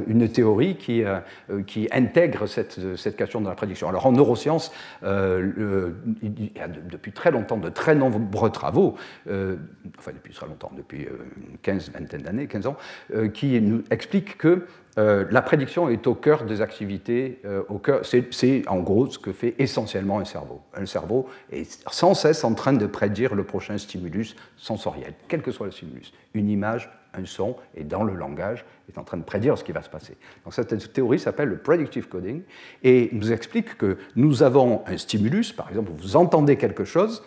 une théorie qui intègre cette question de la prédiction. Alors en neurosciences, il y a depuis très longtemps de très nombreux travaux, depuis très longtemps, depuis 15 ans, qui nous expliquent que la prédiction est au cœur des activités, c'est en gros ce que fait essentiellement un cerveau. Un cerveau est sans cesse en train de prédire le prochain stimulus sensoriel, quel que soit le stimulus. Une image, un son, et dans le langage, est en train de prédire ce qui va se passer. Donc cette théorie s'appelle le predictive coding, et nous explique que nous avons un stimulus, par exemple, vous entendez quelque chose,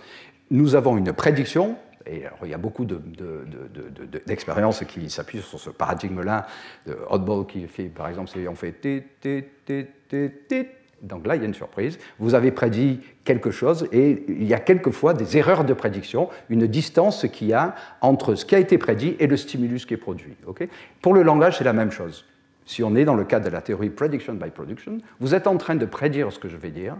nous avons une prédiction. Et alors, il y a beaucoup d'expériences qui s'appuient sur ce paradigme-là, de Oddball qui fait, par exemple, on fait donc là, il y a une surprise. Vous avez prédit quelque chose et il y a quelquefois des erreurs de prédiction, une distance qu'il y a entre ce qui a été prédit et le stimulus qui est produit. Okay ? Pour le langage, c'est la même chose. Si on est dans le cadre de la théorie prediction by production, vous êtes en train de prédire ce que je vais dire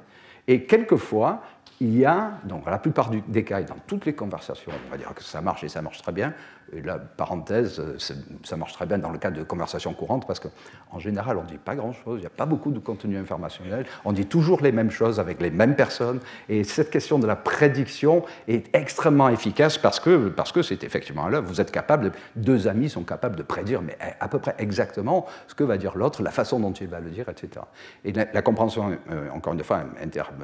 et quelquefois, il y a, donc dans la plupart des cas et dans toutes les conversations, on va dire que ça marche et ça marche très bien. Et là, parenthèse, ça marche très bien dans le cadre de conversations courantes parce qu'en général, on ne dit pas grand-chose, il n'y a pas beaucoup de contenu informationnel, on dit toujours les mêmes choses avec les mêmes personnes. Et cette question de la prédiction est extrêmement efficace parce que c'est effectivement là, vous êtes capable, deux amis sont capables de prédire mais à peu près exactement ce que va dire l'autre, la façon dont il va le dire, etc. Et la compréhension, encore une fois,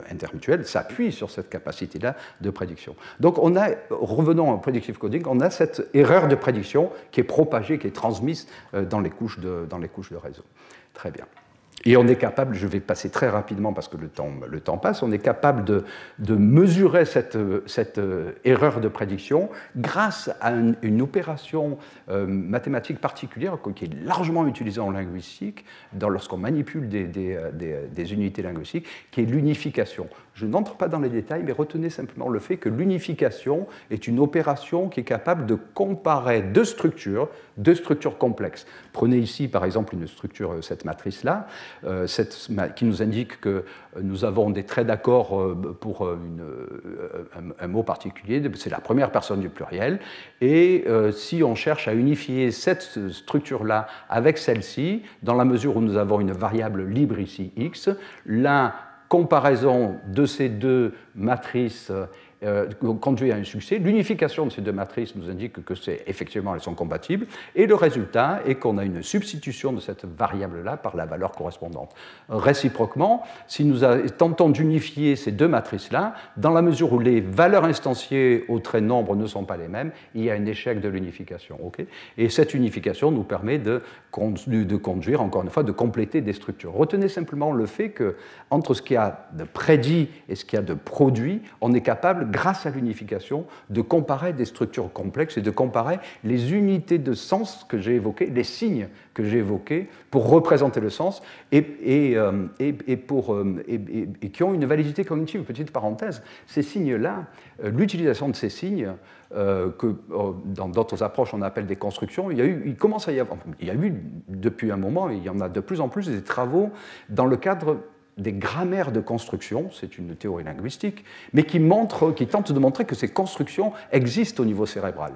intermutuelle, s'appuie sur cette capacité-là de prédiction. Donc revenons au predictive coding, on a cette erreur de prédiction qui est propagée, qui est transmise dans les couches de réseau. Très bien. Et on est capable, je vais passer très rapidement parce que le temps passe, on est capable de mesurer cette erreur de prédiction grâce à une opération mathématique particulière qui est largement utilisée en linguistique lorsqu'on manipule des unités linguistiques, qui est l'unification. Je n'entre pas dans les détails, mais retenez simplement le fait que l'unification est une opération qui est capable de comparer deux structures complexes. Prenez ici, par exemple, une structure, cette matrice-là, qui nous indique que nous avons des traits d'accord pour un mot particulier, c'est la première personne du pluriel, et si on cherche à unifier cette structure-là avec celle-ci, dans la mesure où nous avons une variable libre ici, x, la comparaison de ces deux matrices conduit à un succès. L'unification de ces deux matrices nous indique que effectivement elles sont compatibles, et le résultat est qu'on a une substitution de cette variable-là par la valeur correspondante. Réciproquement, si nous tentons d'unifier ces deux matrices-là, dans la mesure où les valeurs instanciées au trait nombre ne sont pas les mêmes, il y a un échec de l'unification. Okay, et cette unification nous permet de conduire, encore une fois, de compléter des structures. Retenez simplement le fait que entre ce qu'il y a de prédit et ce qu'il y a de produit, on est capable, grâce à l'unification, de comparer des structures complexes et de comparer les unités de sens que j'ai évoquées, les signes que j'ai évoqués pour représenter le sens et qui ont une validité cognitive. Petite parenthèse, ces signes-là, l'utilisation de ces signes, que dans d'autres approches on appelle des constructions, il commence à y avoir, il y a eu depuis un moment, et il y en a de plus en plus des travaux dans le cadre des grammaires de construction, c'est une théorie linguistique, mais qui tente de montrer que ces constructions existent au niveau cérébral.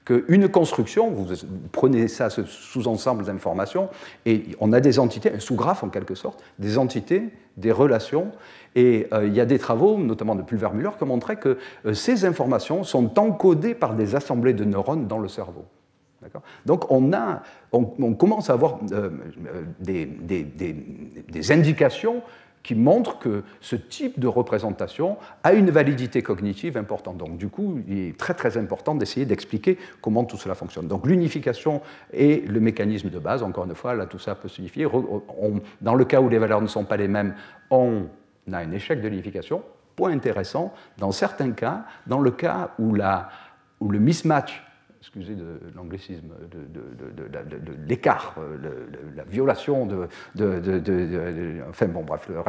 Qu'une construction, vous prenez ça, ce sous-ensemble d'informations, et on a des entités, un sous-graphe en quelque sorte, des entités, des relations, et il y a des travaux, notamment de Pulver-Müller, qui ont montré que ces informations sont encodées par des assemblées de neurones dans le cerveau. Donc on commence à avoir des indications qui montrent que ce type de représentation a une validité cognitive importante. Donc du coup, il est très très important d'essayer d'expliquer comment tout cela fonctionne. Donc l'unification est le mécanisme de base, encore une fois, là tout ça peut s'unifier. Dans le cas où les valeurs ne sont pas les mêmes, on a un échec de l'unification. Point intéressant, dans certains cas, dans le cas où le mismatch, excusez de l'anglicisme, de l'écart, la violation enfin bon bref, le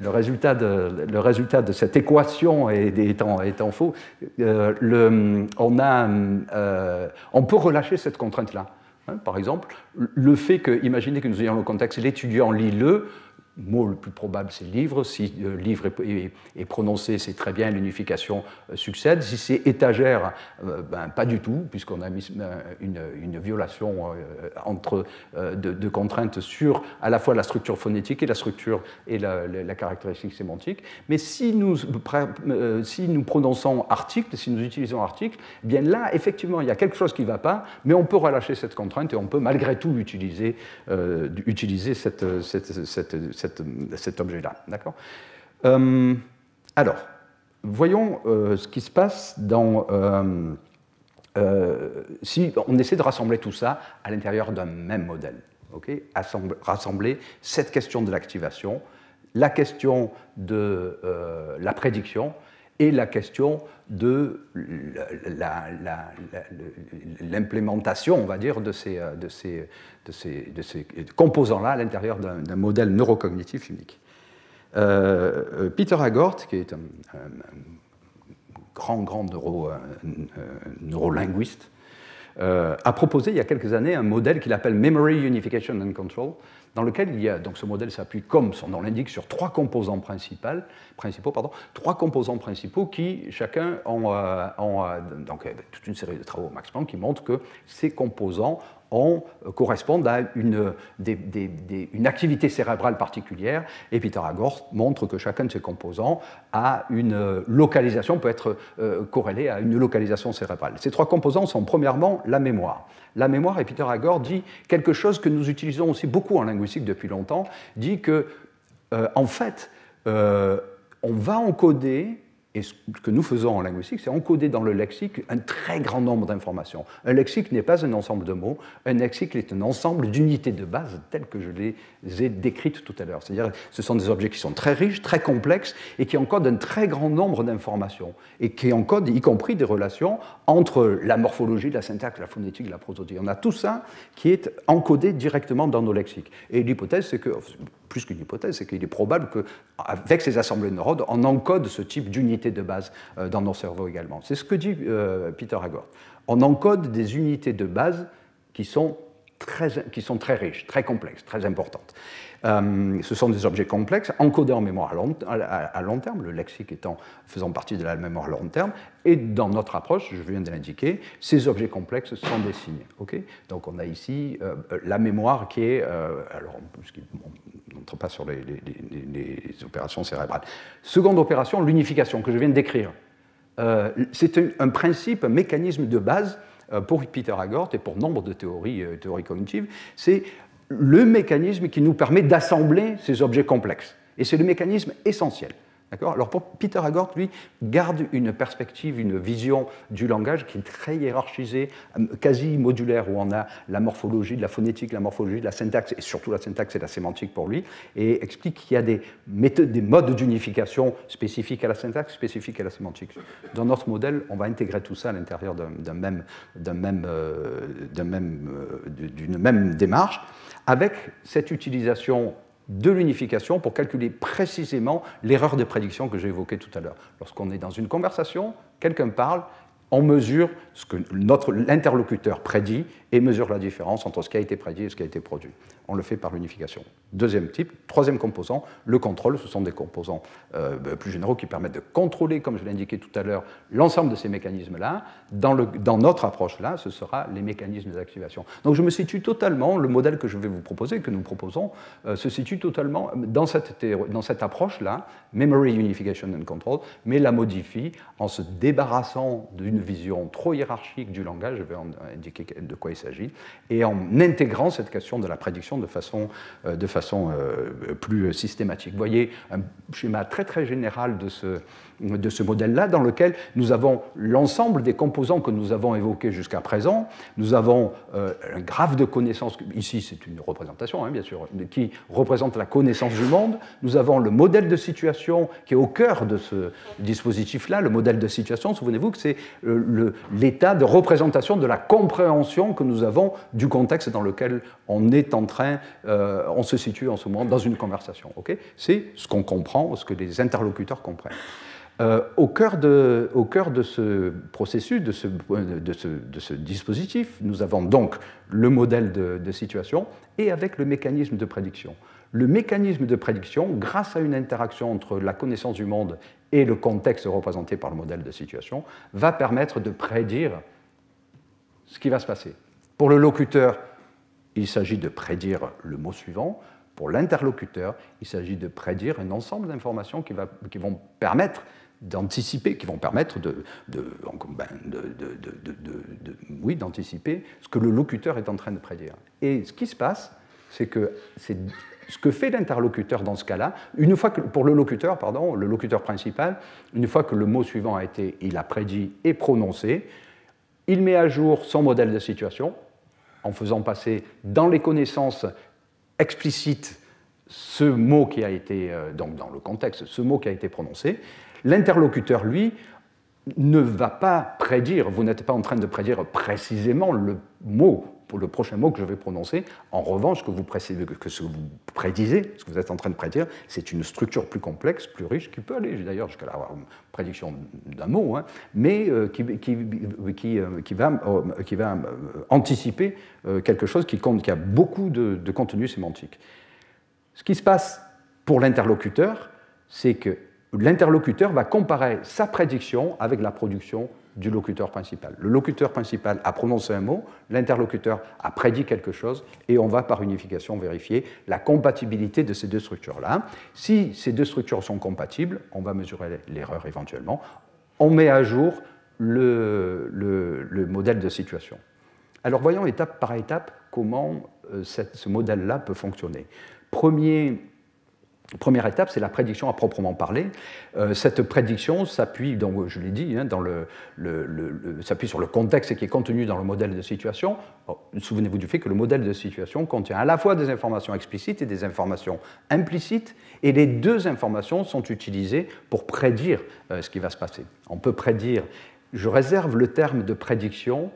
résultat de cette équation étant faux, on peut relâcher cette contrainte-là. Par exemple, le fait que, imaginez que nous ayons le contexte, l'étudiant lit le mot le plus probable, c'est livre. Si livre est prononcé, c'est très bien, l'unification succède. Si c'est étagère, pas du tout, puisqu'on a mis une violation de contraintes sur à la fois la structure phonétique et la structure et la caractéristique sémantique. Mais si nous prononçons article, si nous utilisons article, eh bien là, effectivement, il y a quelque chose qui ne va pas, mais on peut relâcher cette contrainte et on peut malgré tout utiliser cet objet-là. D'accord ? Alors, voyons ce qui se passe si on essaie de rassembler tout ça à l'intérieur d'un même modèle. Okay ? Rassembler cette question de l'activation, la question de la prédiction et la question de l'implémentation, on va dire, de ces composants-là à l'intérieur d'un modèle neurocognitif unique. Peter Agort, qui est un grand neurolinguiste, a proposé il y a quelques années un modèle qu'il appelle Memory Unification and Control, dans lequel il y a, donc ce modèle s'appuie, comme son nom l'indique, sur trois composants principaux, qui chacun ont donc, toute une série de travaux au Max Planck qui montrent que ces composants correspondent à une activité cérébrale particulière, et Peter Agort montre que chacun de ces composants a une localisation, peut être corrélé à une localisation cérébrale. Ces trois composants sont premièrement la mémoire. La mémoire, et Peter Agort dit quelque chose que nous utilisons aussi beaucoup en linguistique depuis longtemps, dit que, en fait, on va encoder, et ce que nous faisons en linguistique, c'est encoder dans le lexique un très grand nombre d'informations. Un lexique n'est pas un ensemble de mots, un lexique est un ensemble d'unités de base telles que je les ai décrites tout à l'heure. C'est-à-dire ce sont des objets qui sont très riches, très complexes, et qui encodent un très grand nombre d'informations, et qui encodent y compris des relations entre la morphologie, la syntaxe, la phonétique, la prosodie. On a tout ça qui est encodé directement dans nos lexiques. Et l'hypothèse, c'est que, plus qu'une hypothèse, c'est qu'il est probable qu'avec ces assemblées de neurones, on encode ce type d'unités de base dans nos cerveaux également. C'est ce que dit Peter Agort. On encode des unités de base qui sont très riches, très complexes, très importantes. Ce sont des objets complexes encodés en mémoire à long terme, le lexique faisant partie de la mémoire à long terme, et dans notre approche, je viens de l'indiquer, ces objets complexes sont des signes. Okay ? Donc on a ici la mémoire qui est, alors n'entre pas sur les opérations cérébrales. Seconde opération, l'unification que je viens de décrire. C'est un principe, un mécanisme de base pour Peter Haggard et pour nombre de théories cognitives. C'est le mécanisme qui nous permet d'assembler ces objets complexes. Et c'est le mécanisme essentiel. Alors pour Peter Haggard, lui, garde une perspective, une vision du langage qui est très hiérarchisée, quasi modulaire, où on a la morphologie, de la phonétique, la morphologie, de la syntaxe, et surtout la syntaxe et la sémantique pour lui, et explique qu'il y a des méthodes, des modes d'unification spécifiques à la syntaxe, spécifiques à la sémantique. Dans notre modèle, on va intégrer tout ça à l'intérieur d'une même démarche, avec cette utilisation de l'unification pour calculer précisément l'erreur de prédiction que j'ai évoquée tout à l'heure. Lorsqu'on est dans une conversation, quelqu'un parle, on mesure ce que l'interlocuteur prédit et mesure la différence entre ce qui a été prédit et ce qui a été produit. On le fait par l'unification. Deuxième type, troisième composant, le contrôle. Ce sont des composants plus généraux qui permettent de contrôler, comme je l'ai indiqué tout à l'heure, l'ensemble de ces mécanismes-là. Dans notre approche-là, ce sera les mécanismes d'activation. Donc je me situe totalement, le modèle que je vais vous proposer, que nous proposons, se situe totalement dans cette approche-là, Memory Unification and Control, mais la modifie en se débarrassant d'une vision trop hiérarchique du langage, je vais en indiquer de quoi il s'agit, et en intégrant cette question de la prédiction de façon plus systématique. Vous voyez un schéma très très général de ce modèle-là, dans lequel nous avons l'ensemble des composants que nous avons évoqués jusqu'à présent. Nous avons un graphe de connaissances, ici c'est une représentation, bien sûr, qui représente la connaissance du monde. Nous avons le modèle de situation qui est au cœur de ce dispositif-là. Le modèle de situation, souvenez-vous que c'est l'état de représentation de la compréhension que nous avons du contexte dans lequel on est on se situe en ce moment dans une conversation. Okay, c'est ce qu'on comprend, ce que les interlocuteurs comprennent. Au cœur de ce processus, de ce dispositif, nous avons donc le modèle de situation et avec le mécanisme de prédiction. Le mécanisme de prédiction, grâce à une interaction entre la connaissance du monde et le contexte représenté par le modèle de situation, va permettre de prédire ce qui va se passer. Pour le locuteur, il s'agit de prédire le mot suivant. Pour l'interlocuteur, il s'agit de prédire un ensemble d'informations qui vont permettre d'anticiper, qui vont permettre d'anticiper ce que le locuteur est en train de prédire. Et ce qui se passe, c'est que ce que fait l'interlocuteur dans ce cas-là, pour le locuteur principal, une fois que le mot suivant il a prédit et prononcé, il met à jour son modèle de situation en faisant passer dans les connaissances explicites ce mot qui a été, donc dans le contexte, ce mot qui a été prononcé. L'interlocuteur, lui, ne va pas prédire, vous n'êtes pas en train de prédire précisément le prochain mot que je vais prononcer. En revanche, ce que vous prédisez, ce que vous êtes en train de prédire, c'est une structure plus complexe, plus riche, qui peut aller d'ailleurs jusqu'à la prédiction d'un mot, mais qui va anticiper quelque chose qui a beaucoup de contenu sémantique. Ce qui se passe pour l'interlocuteur, c'est que l'interlocuteur va comparer sa prédiction avec la production du locuteur principal. Le locuteur principal a prononcé un mot, l'interlocuteur a prédit quelque chose, et on va par unification vérifier la compatibilité de ces deux structures-là. Si ces deux structures sont compatibles, on va mesurer l'erreur éventuellement. On met à jour le modèle de situation. Alors voyons étape par étape comment ce modèle-là peut fonctionner. Première étape, c'est la prédiction à proprement parler. Cette prédiction s'appuie, donc, je l'ai dit, s'appuie sur le contexte qui est contenu dans le modèle de situation. Souvenez-vous du fait que le modèle de situation contient à la fois des informations explicites et des informations implicites, et les deux informations sont utilisées pour prédire ce qui va se passer. On peut prédire, je réserve le terme de prédiction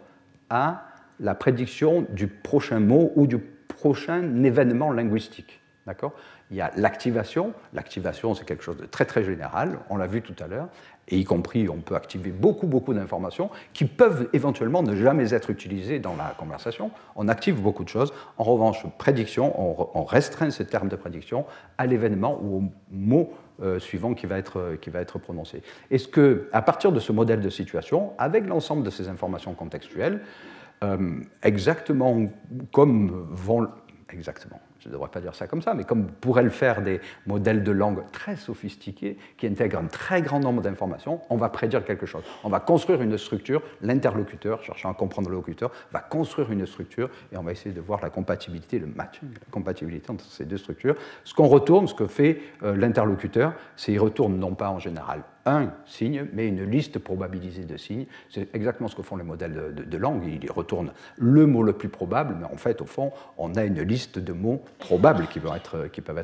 à la prédiction du prochain mot ou du prochain événement linguistique. D'accord ? Il y a l'activation. L'activation, c'est quelque chose de très très général, on l'a vu tout à l'heure, et y compris, on peut activer beaucoup d'informations qui peuvent éventuellement ne jamais être utilisées dans la conversation. On active beaucoup de choses. En revanche, prédiction, on restreint ce terme de prédiction à l'événement ou au mot suivant qui va être prononcé. Est-ce qu'à partir de ce modèle de situation, avec l'ensemble de ces informations contextuelles, exactement comme vont... Exactement. je ne devrais pas dire ça comme ça, mais comme pourraient le faire des modèles de langue très sophistiqués qui intègrent un très grand nombre d'informations, on va prédire quelque chose. On va construire une structure, l'interlocuteur, cherchant à comprendre le locuteur, va construire une structure et on va essayer de voir la compatibilité, le matching, la compatibilité entre ces deux structures. Ce qu'on retourne, ce que fait l'interlocuteur, c'est qu'il retourne non pas en général un signe, mais une liste probabilisée de signes. C'est exactement ce que font les modèles de langue. Ils retournent le mot le plus probable, mais en fait, au fond, on a une liste de mots probables qui peuvent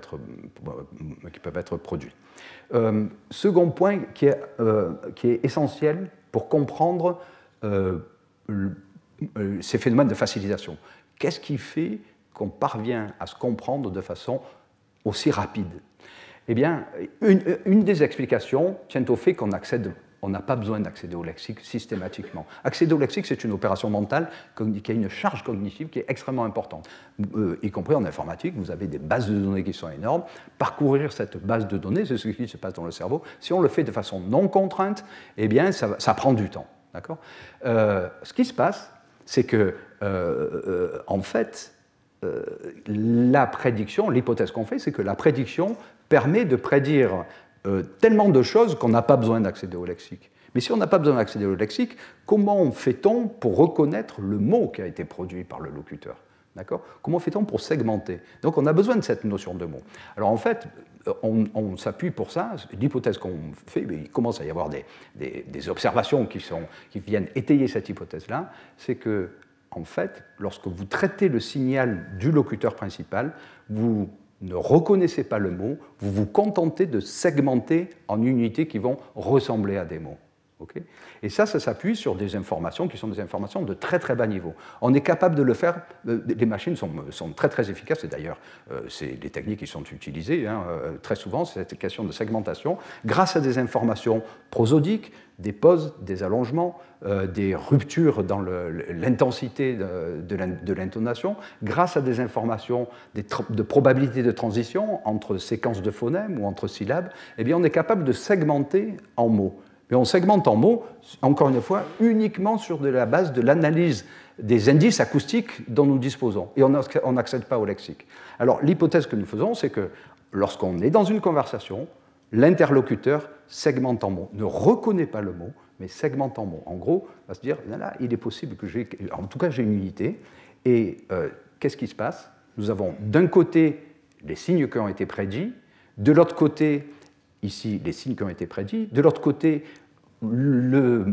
être produits. Second point qui est essentiel pour comprendre ces phénomènes de facilisation. Qu'est-ce qui fait qu'on parvient à se comprendre de façon aussi rapide? Eh bien, une des explications tient au fait qu'on n'a pas besoin d'accéder au lexique systématiquement. Accéder au lexique, c'est une opération mentale qui a une charge cognitive qui est extrêmement importante. Y compris en informatique, vous avez des bases de données qui sont énormes. Parcourir cette base de données, c'est ce qui se passe dans le cerveau. Si on le fait de façon non contrainte, eh bien, ça prend du temps. D'accord ? Ce qui se passe, c'est que, en fait, la prédiction, l'hypothèse qu'on fait, c'est que la prédiction permet de prédire tellement de choses qu'on n'a pas besoin d'accéder au lexique. Mais si on n'a pas besoin d'accéder au lexique, comment fait-on pour reconnaître le mot qui a été produit par le locuteur? D'accord ? Comment fait-on pour segmenter? Donc on a besoin de cette notion de mot. Alors en fait, on s'appuie pour ça, l'hypothèse qu'on fait, il commence à y avoir des observations qui viennent étayer cette hypothèse-là, c'est que, en fait, lorsque vous traitez le signal du locuteur principal, vous ne reconnaissez pas le mot, vous vous contentez de segmenter en unités qui vont ressembler à des mots. Okay ? Et ça s'appuie sur des informations qui sont des informations de très très bas niveau. On est capable de le faire, les machines sont très très efficaces, et d'ailleurs c'est des techniques qui sont utilisées très souvent, c'est cette question de segmentation, grâce à des informations prosodiques, des pauses, des allongements, des ruptures dans l'intensité de l'intonation, grâce à des informations de probabilité de transition entre séquences de phonèmes ou entre syllabes, eh bien on est capable de segmenter en mots. Mais on segmente en mots, encore une fois, uniquement sur la base de l'analyse des indices acoustiques dont nous disposons. Et on n'accède pas au lexique. Alors, l'hypothèse que nous faisons, c'est que lorsqu'on est dans une conversation, l'interlocuteur segmente en mots, ne reconnaît pas le mot, mais segmente en mots. En gros, on va se dire, là, il est possible que j'ai une unité. Et qu'est-ce qui se passe? Nous avons d'un côté les signes qui ont été prédits, de l'autre côté, ici, les signes qui ont été prédits. De l'autre côté, le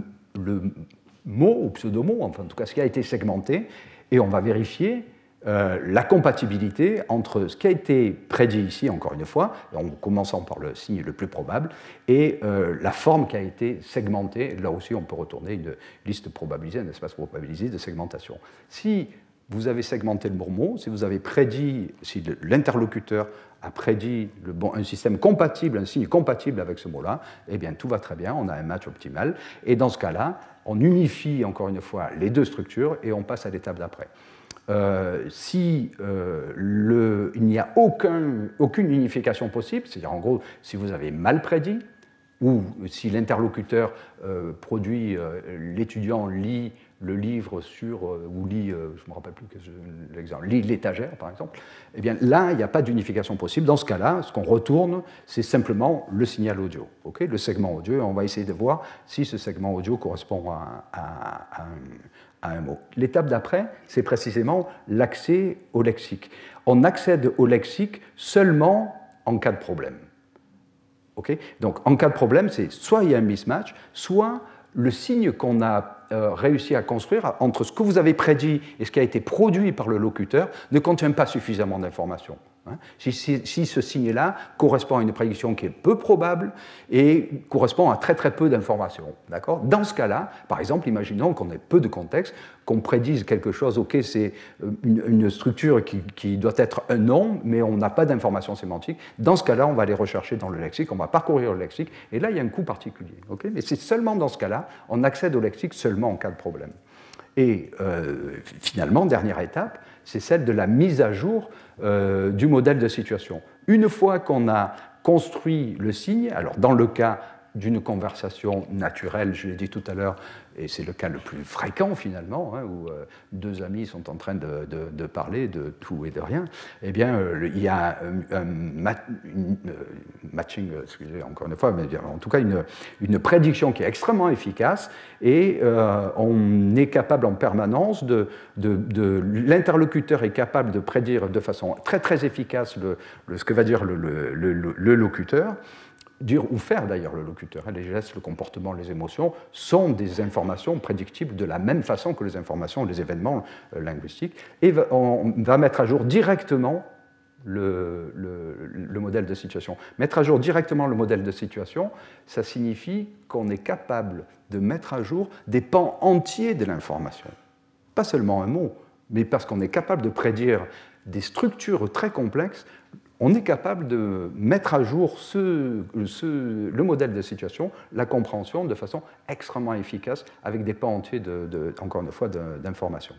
mot ou pseudo-mot, enfin en tout cas ce qui a été segmenté, et on va vérifier la compatibilité entre ce qui a été prédit ici, encore une fois, en commençant par le signe le plus probable, et la forme qui a été segmentée. Là aussi, on peut retourner une liste probabilisée, un espace probabilisé de segmentation. Si vous avez segmenté le bon mot, si vous avez prédit, si l'interlocuteur a prédit un système compatible, un signe compatible avec ce mot-là, eh bien tout va très bien, on a un match optimal. Et dans ce cas-là, on unifie encore une fois les deux structures et on passe à l'étape d'après. Si il n'y a aucune unification possible, c'est-à-dire en gros, si vous avez mal prédit, ou si l'interlocuteur produit, l'étudiant lit le livre ou lit, je ne me rappelle plus l'exemple, lit l'étagère par exemple, eh bien là, il n'y a pas d'unification possible. Dans ce cas-là, ce qu'on retourne, c'est simplement le signal audio, okay, le segment audio, et on va essayer de voir si ce segment audio correspond à un mot. L'étape d'après, c'est précisément l'accès au lexique. On accède au lexique seulement en cas de problème. Okay, donc en cas de problème, c'est soit il y a un mismatch, soit le signe qu'on a réussi à construire entre ce que vous avez prédit et ce qui a été produit par le locuteur ne contient pas suffisamment d'informations. Si ce signe-là correspond à une prédiction qui est peu probable et correspond à très très peu d'informations. Dans ce cas-là, par exemple, imaginons qu'on ait peu de contexte, qu'on prédise quelque chose, ok, c'est une structure qui doit être un nom, mais on n'a pas d'informations sémantiques. Dans ce cas-là, on va aller rechercher dans le lexique, on va parcourir le lexique, et là, il y a un coût particulier. Okay, mais c'est seulement dans ce cas-là, on accède au lexique seulement en cas de problème. Et finalement, dernière étape, c'est celle de la mise à jour du modèle de situation. Une fois qu'on a construit le signe, alors dans le cas d'une conversation naturelle, je l'ai dit tout à l'heure, et c'est le cas le plus fréquent finalement, hein, où deux amis sont en train de parler de tout et de rien, eh bien, il y a un matching, excusez encore une fois, mais en tout cas une prédiction qui est extrêmement efficace, et on est capable en permanence l'interlocuteur est capable de prédire de façon très très efficace ce que va dire le locuteur, dire ou faire d'ailleurs le locuteur. Les gestes, le comportement, les émotions sont des informations prédictibles de la même façon que les informations, les événements linguistiques, et on va mettre à jour directement le modèle de situation. Mettre à jour directement le modèle de situation, ça signifie qu'on est capable de mettre à jour des pans entiers de l'information. Pas seulement un mot, mais parce qu'on est capable de prédire des structures très complexes, on est capable de mettre à jour le modèle de situation, la compréhension, de façon extrêmement efficace, avec des pans entiers, encore une fois, d'informations.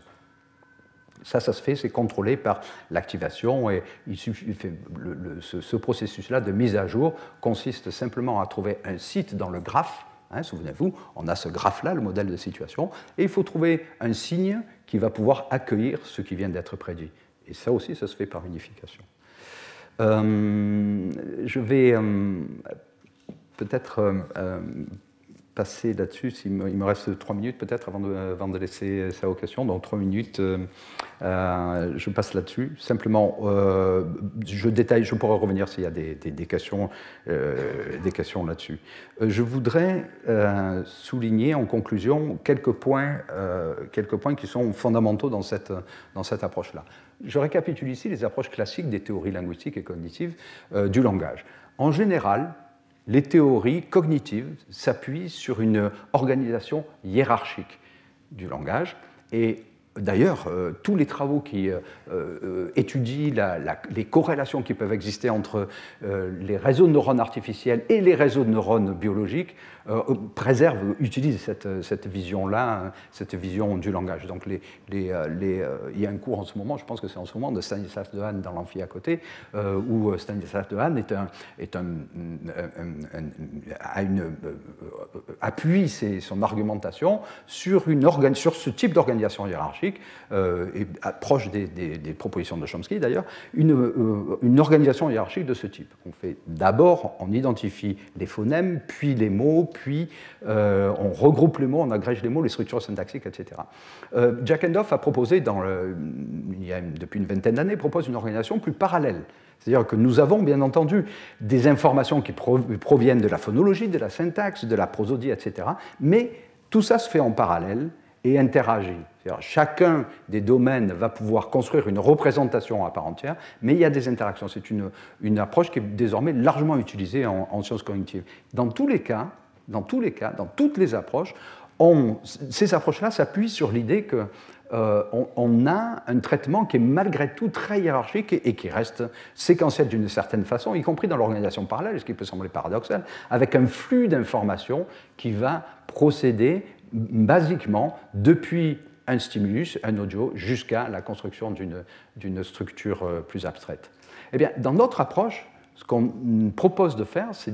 Ça se fait, c'est contrôlé par l'activation, et ce processus-là de mise à jour consiste simplement à trouver un site dans le graphe. Hein, souvenez-vous, on a ce graphe-là, le modèle de situation, et il faut trouver un signe qui va pouvoir accueillir ce qui vient d'être prédit. Et ça aussi, ça se fait par unification. Je vais peut-être passer là-dessus, il me reste 3 minutes peut-être avant de laisser ça aux questions, donc 3 minutes, je passe là-dessus. Simplement, je détaille, je pourrais revenir s'il y a des questions là-dessus. Je voudrais souligner en conclusion quelques points qui sont fondamentaux dans cette approche-là. Je récapitule ici les approches classiques des théories linguistiques et cognitives du langage. En général, les théories cognitives s'appuient sur une organisation hiérarchique du langage, et d'ailleurs, tous les travaux qui étudient les corrélations qui peuvent exister entre les réseaux de neurones artificiels et les réseaux de neurones biologiques utilisent cette vision-là, cette vision du langage. Donc il y a un cours en ce moment, je pense que c'est en ce moment, de Stanislas Dehaene dans l'amphi à côté, où Stanislas Dehaene appuie son argumentation sur ce type d'organisation hiérarchique, et proche des propositions de Chomsky d'ailleurs, une organisation hiérarchique de ce type. On identifie les phonèmes, puis les mots, puis on regroupe les mots, on agrège les mots, les structures syntaxiques, etc. Jack Hendoff a proposé, depuis une vingtaine d'années, propose une organisation plus parallèle. C'est-à-dire que nous avons bien entendu des informations qui proviennent de la phonologie, de la syntaxe, de la prosodie, etc. Mais tout ça se fait en parallèle et interagit. Chacun des domaines va pouvoir construire une représentation à part entière, mais il y a des interactions. C'est une approche qui est désormais largement utilisée en sciences cognitives. Dans tous les cas, dans toutes les approches, ces approches-là s'appuient sur l'idée que on a un traitement qui est malgré tout très hiérarchique et qui reste séquentiel d'une certaine façon, y compris dans l'organisation parallèle, ce qui peut sembler paradoxal, avec un flux d'informations qui va procéder basiquement depuis un stimulus, un audio, jusqu'à la construction d'une structure plus abstraite. Eh bien, dans notre approche, ce qu'on propose de faire, c'est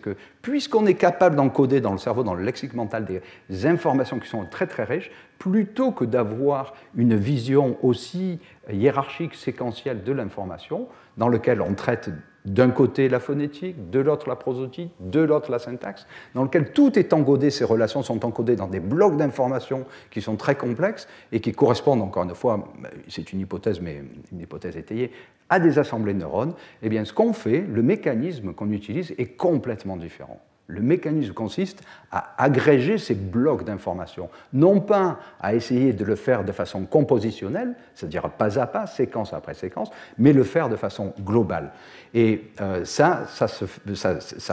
que puisqu'on est capable d'encoder dans le cerveau, dans le lexique mental, des informations qui sont très très riches, plutôt que d'avoir une vision aussi hiérarchique, séquentielle de l'information, dans laquelle on traite d'un côté la phonétique, de l'autre la prosodie, de l'autre la syntaxe, dans lequel tout est encodé, ces relations sont encodées dans des blocs d'informations qui sont très complexes et qui correspondent, encore une fois, c'est une hypothèse, mais une hypothèse étayée, à des assemblées de neurones. Eh bien, ce qu'on fait, le mécanisme qu'on utilise est complètement différent. Le mécanisme consiste à agréger ces blocs d'informations, non pas à essayer de le faire de façon compositionnelle, c'est-à-dire pas à pas, séquence après séquence, mais le faire de façon globale. Et ça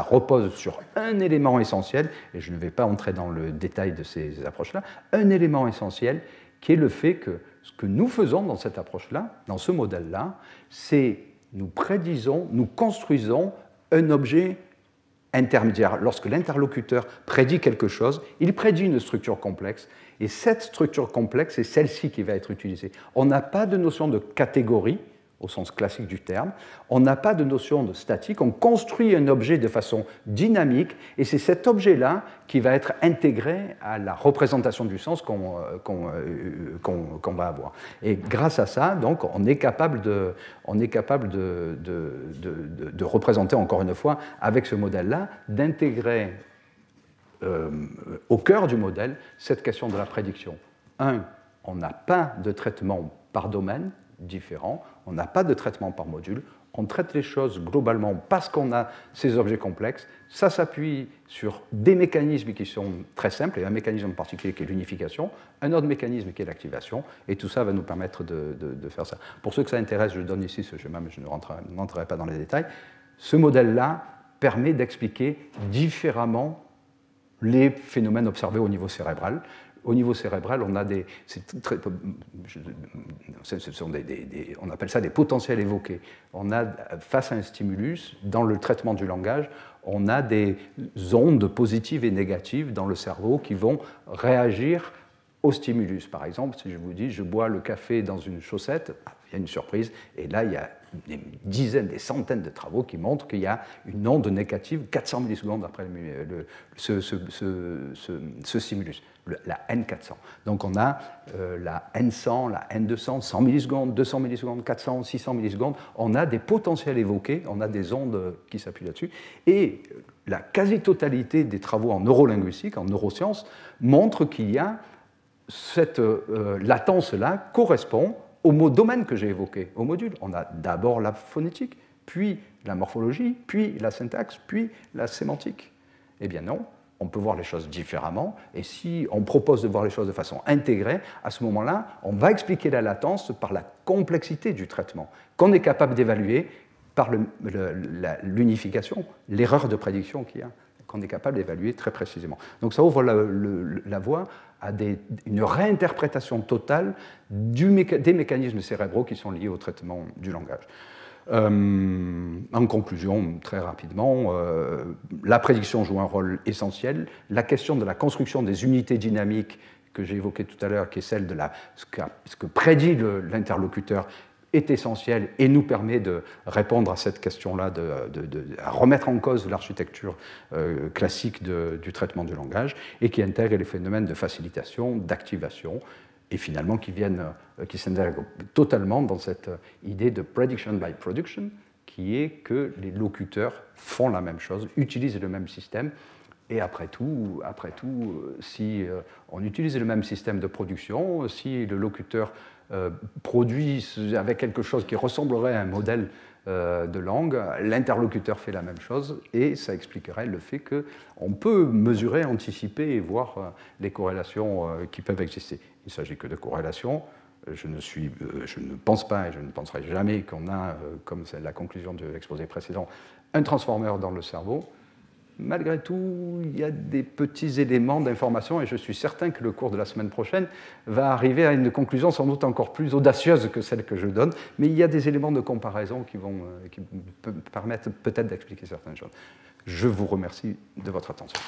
repose sur un élément essentiel, et je ne vais pas entrer dans le détail de ces approches-là, un élément essentiel qui est le fait que ce que nous faisons dans cette approche-là, dans ce modèle-là, c'est nous prédisons, nous construisons un objet intermédiaire. Lorsque l'interlocuteur prédit quelque chose, il prédit une structure complexe, et cette structure complexe, c'est celle-ci qui va être utilisée. On n'a pas de notion de catégorie au sens classique du terme. On n'a pas de notion de statique, on construit un objet de façon dynamique, et c'est cet objet-là qui va être intégré à la représentation du sens qu'on va avoir. Et grâce à ça, donc, on est capable de représenter, encore une fois, avec ce modèle-là, d'intégrer au cœur du modèle cette question de la prédiction. On n'a pas de traitement par domaine différent, on n'a pas de traitement par module, on traite les choses globalement parce qu'on a ces objets complexes. Ça s'appuie sur des mécanismes qui sont très simples, et un mécanisme en particulier qui est l'unification, un autre mécanisme qui est l'activation, et tout ça va nous permettre de faire ça. Pour ceux que ça intéresse, je donne ici ce schéma, mais je ne rentrerai pas dans les détails. Ce modèle-là permet d'expliquer différemment les phénomènes observés au niveau cérébral. Au niveau cérébral, on a on appelle ça des potentiels évoqués. On a, face à un stimulus, dans le traitement du langage, on a des ondes positives et négatives dans le cerveau qui vont réagir au stimulus. Par exemple, si je vous dis, je bois le café dans une chaussette, il y a une surprise, et là, il y a des dizaines, des centaines de travaux qui montrent qu'il y a une onde négative 400 millisecondes après ce stimulus, la N400. Donc on a la N100, la N200, 100 millisecondes, 200 millisecondes, 400, 600 millisecondes. On a des potentiels évoqués, on a des ondes qui s'appuient là-dessus. Et la quasi-totalité des travaux en neurolinguistique, en neurosciences, montrent qu'il y a cette latence-là correspond au domaine que j'ai évoqué, au module. On a d'abord la phonétique, puis la morphologie, puis la syntaxe, puis la sémantique. Eh bien non, on peut voir les choses différemment, et si on propose de voir les choses de façon intégrée, à ce moment-là, on va expliquer la latence par la complexité du traitement, qu'on est capable d'évaluer par l'unification, l'erreur de prédiction qu'il y a, qu'on est capable d'évaluer très précisément. Donc ça ouvre la voie à une réinterprétation totale des mécanismes cérébraux qui sont liés au traitement du langage. En conclusion, très rapidement, la prédiction joue un rôle essentiel. La question de la construction des unités dynamiques que j'ai évoquées tout à l'heure, qui est celle de ce que prédit l'interlocuteur, est essentielle et nous permet de répondre à cette question-là, à remettre en cause l'architecture classique du traitement du langage, et qui intègre les phénomènes de facilitation, d'activation, et finalement qui s'intègrent totalement dans cette idée de prediction by production, qui est que les locuteurs font la même chose, utilisent le même système. Et après tout, si on utilise le même système de production, si le locuteur produit avec quelque chose qui ressemblerait à un modèle de langue, l'interlocuteur fait la même chose, et ça expliquerait le fait qu'on peut mesurer, anticiper et voir les corrélations qui peuvent exister. Il ne s'agit que de corrélations. Je ne pense pas et je ne penserai jamais qu'on a, comme c'est la conclusion de l'exposé précédent, un transformer dans le cerveau. Malgré tout, il y a des petits éléments d'information, et je suis certain que le cours de la semaine prochaine va arriver à une conclusion sans doute encore plus audacieuse que celle que je donne, mais il y a des éléments de comparaison qui permettent peut-être d'expliquer certaines choses. Je vous remercie de votre attention.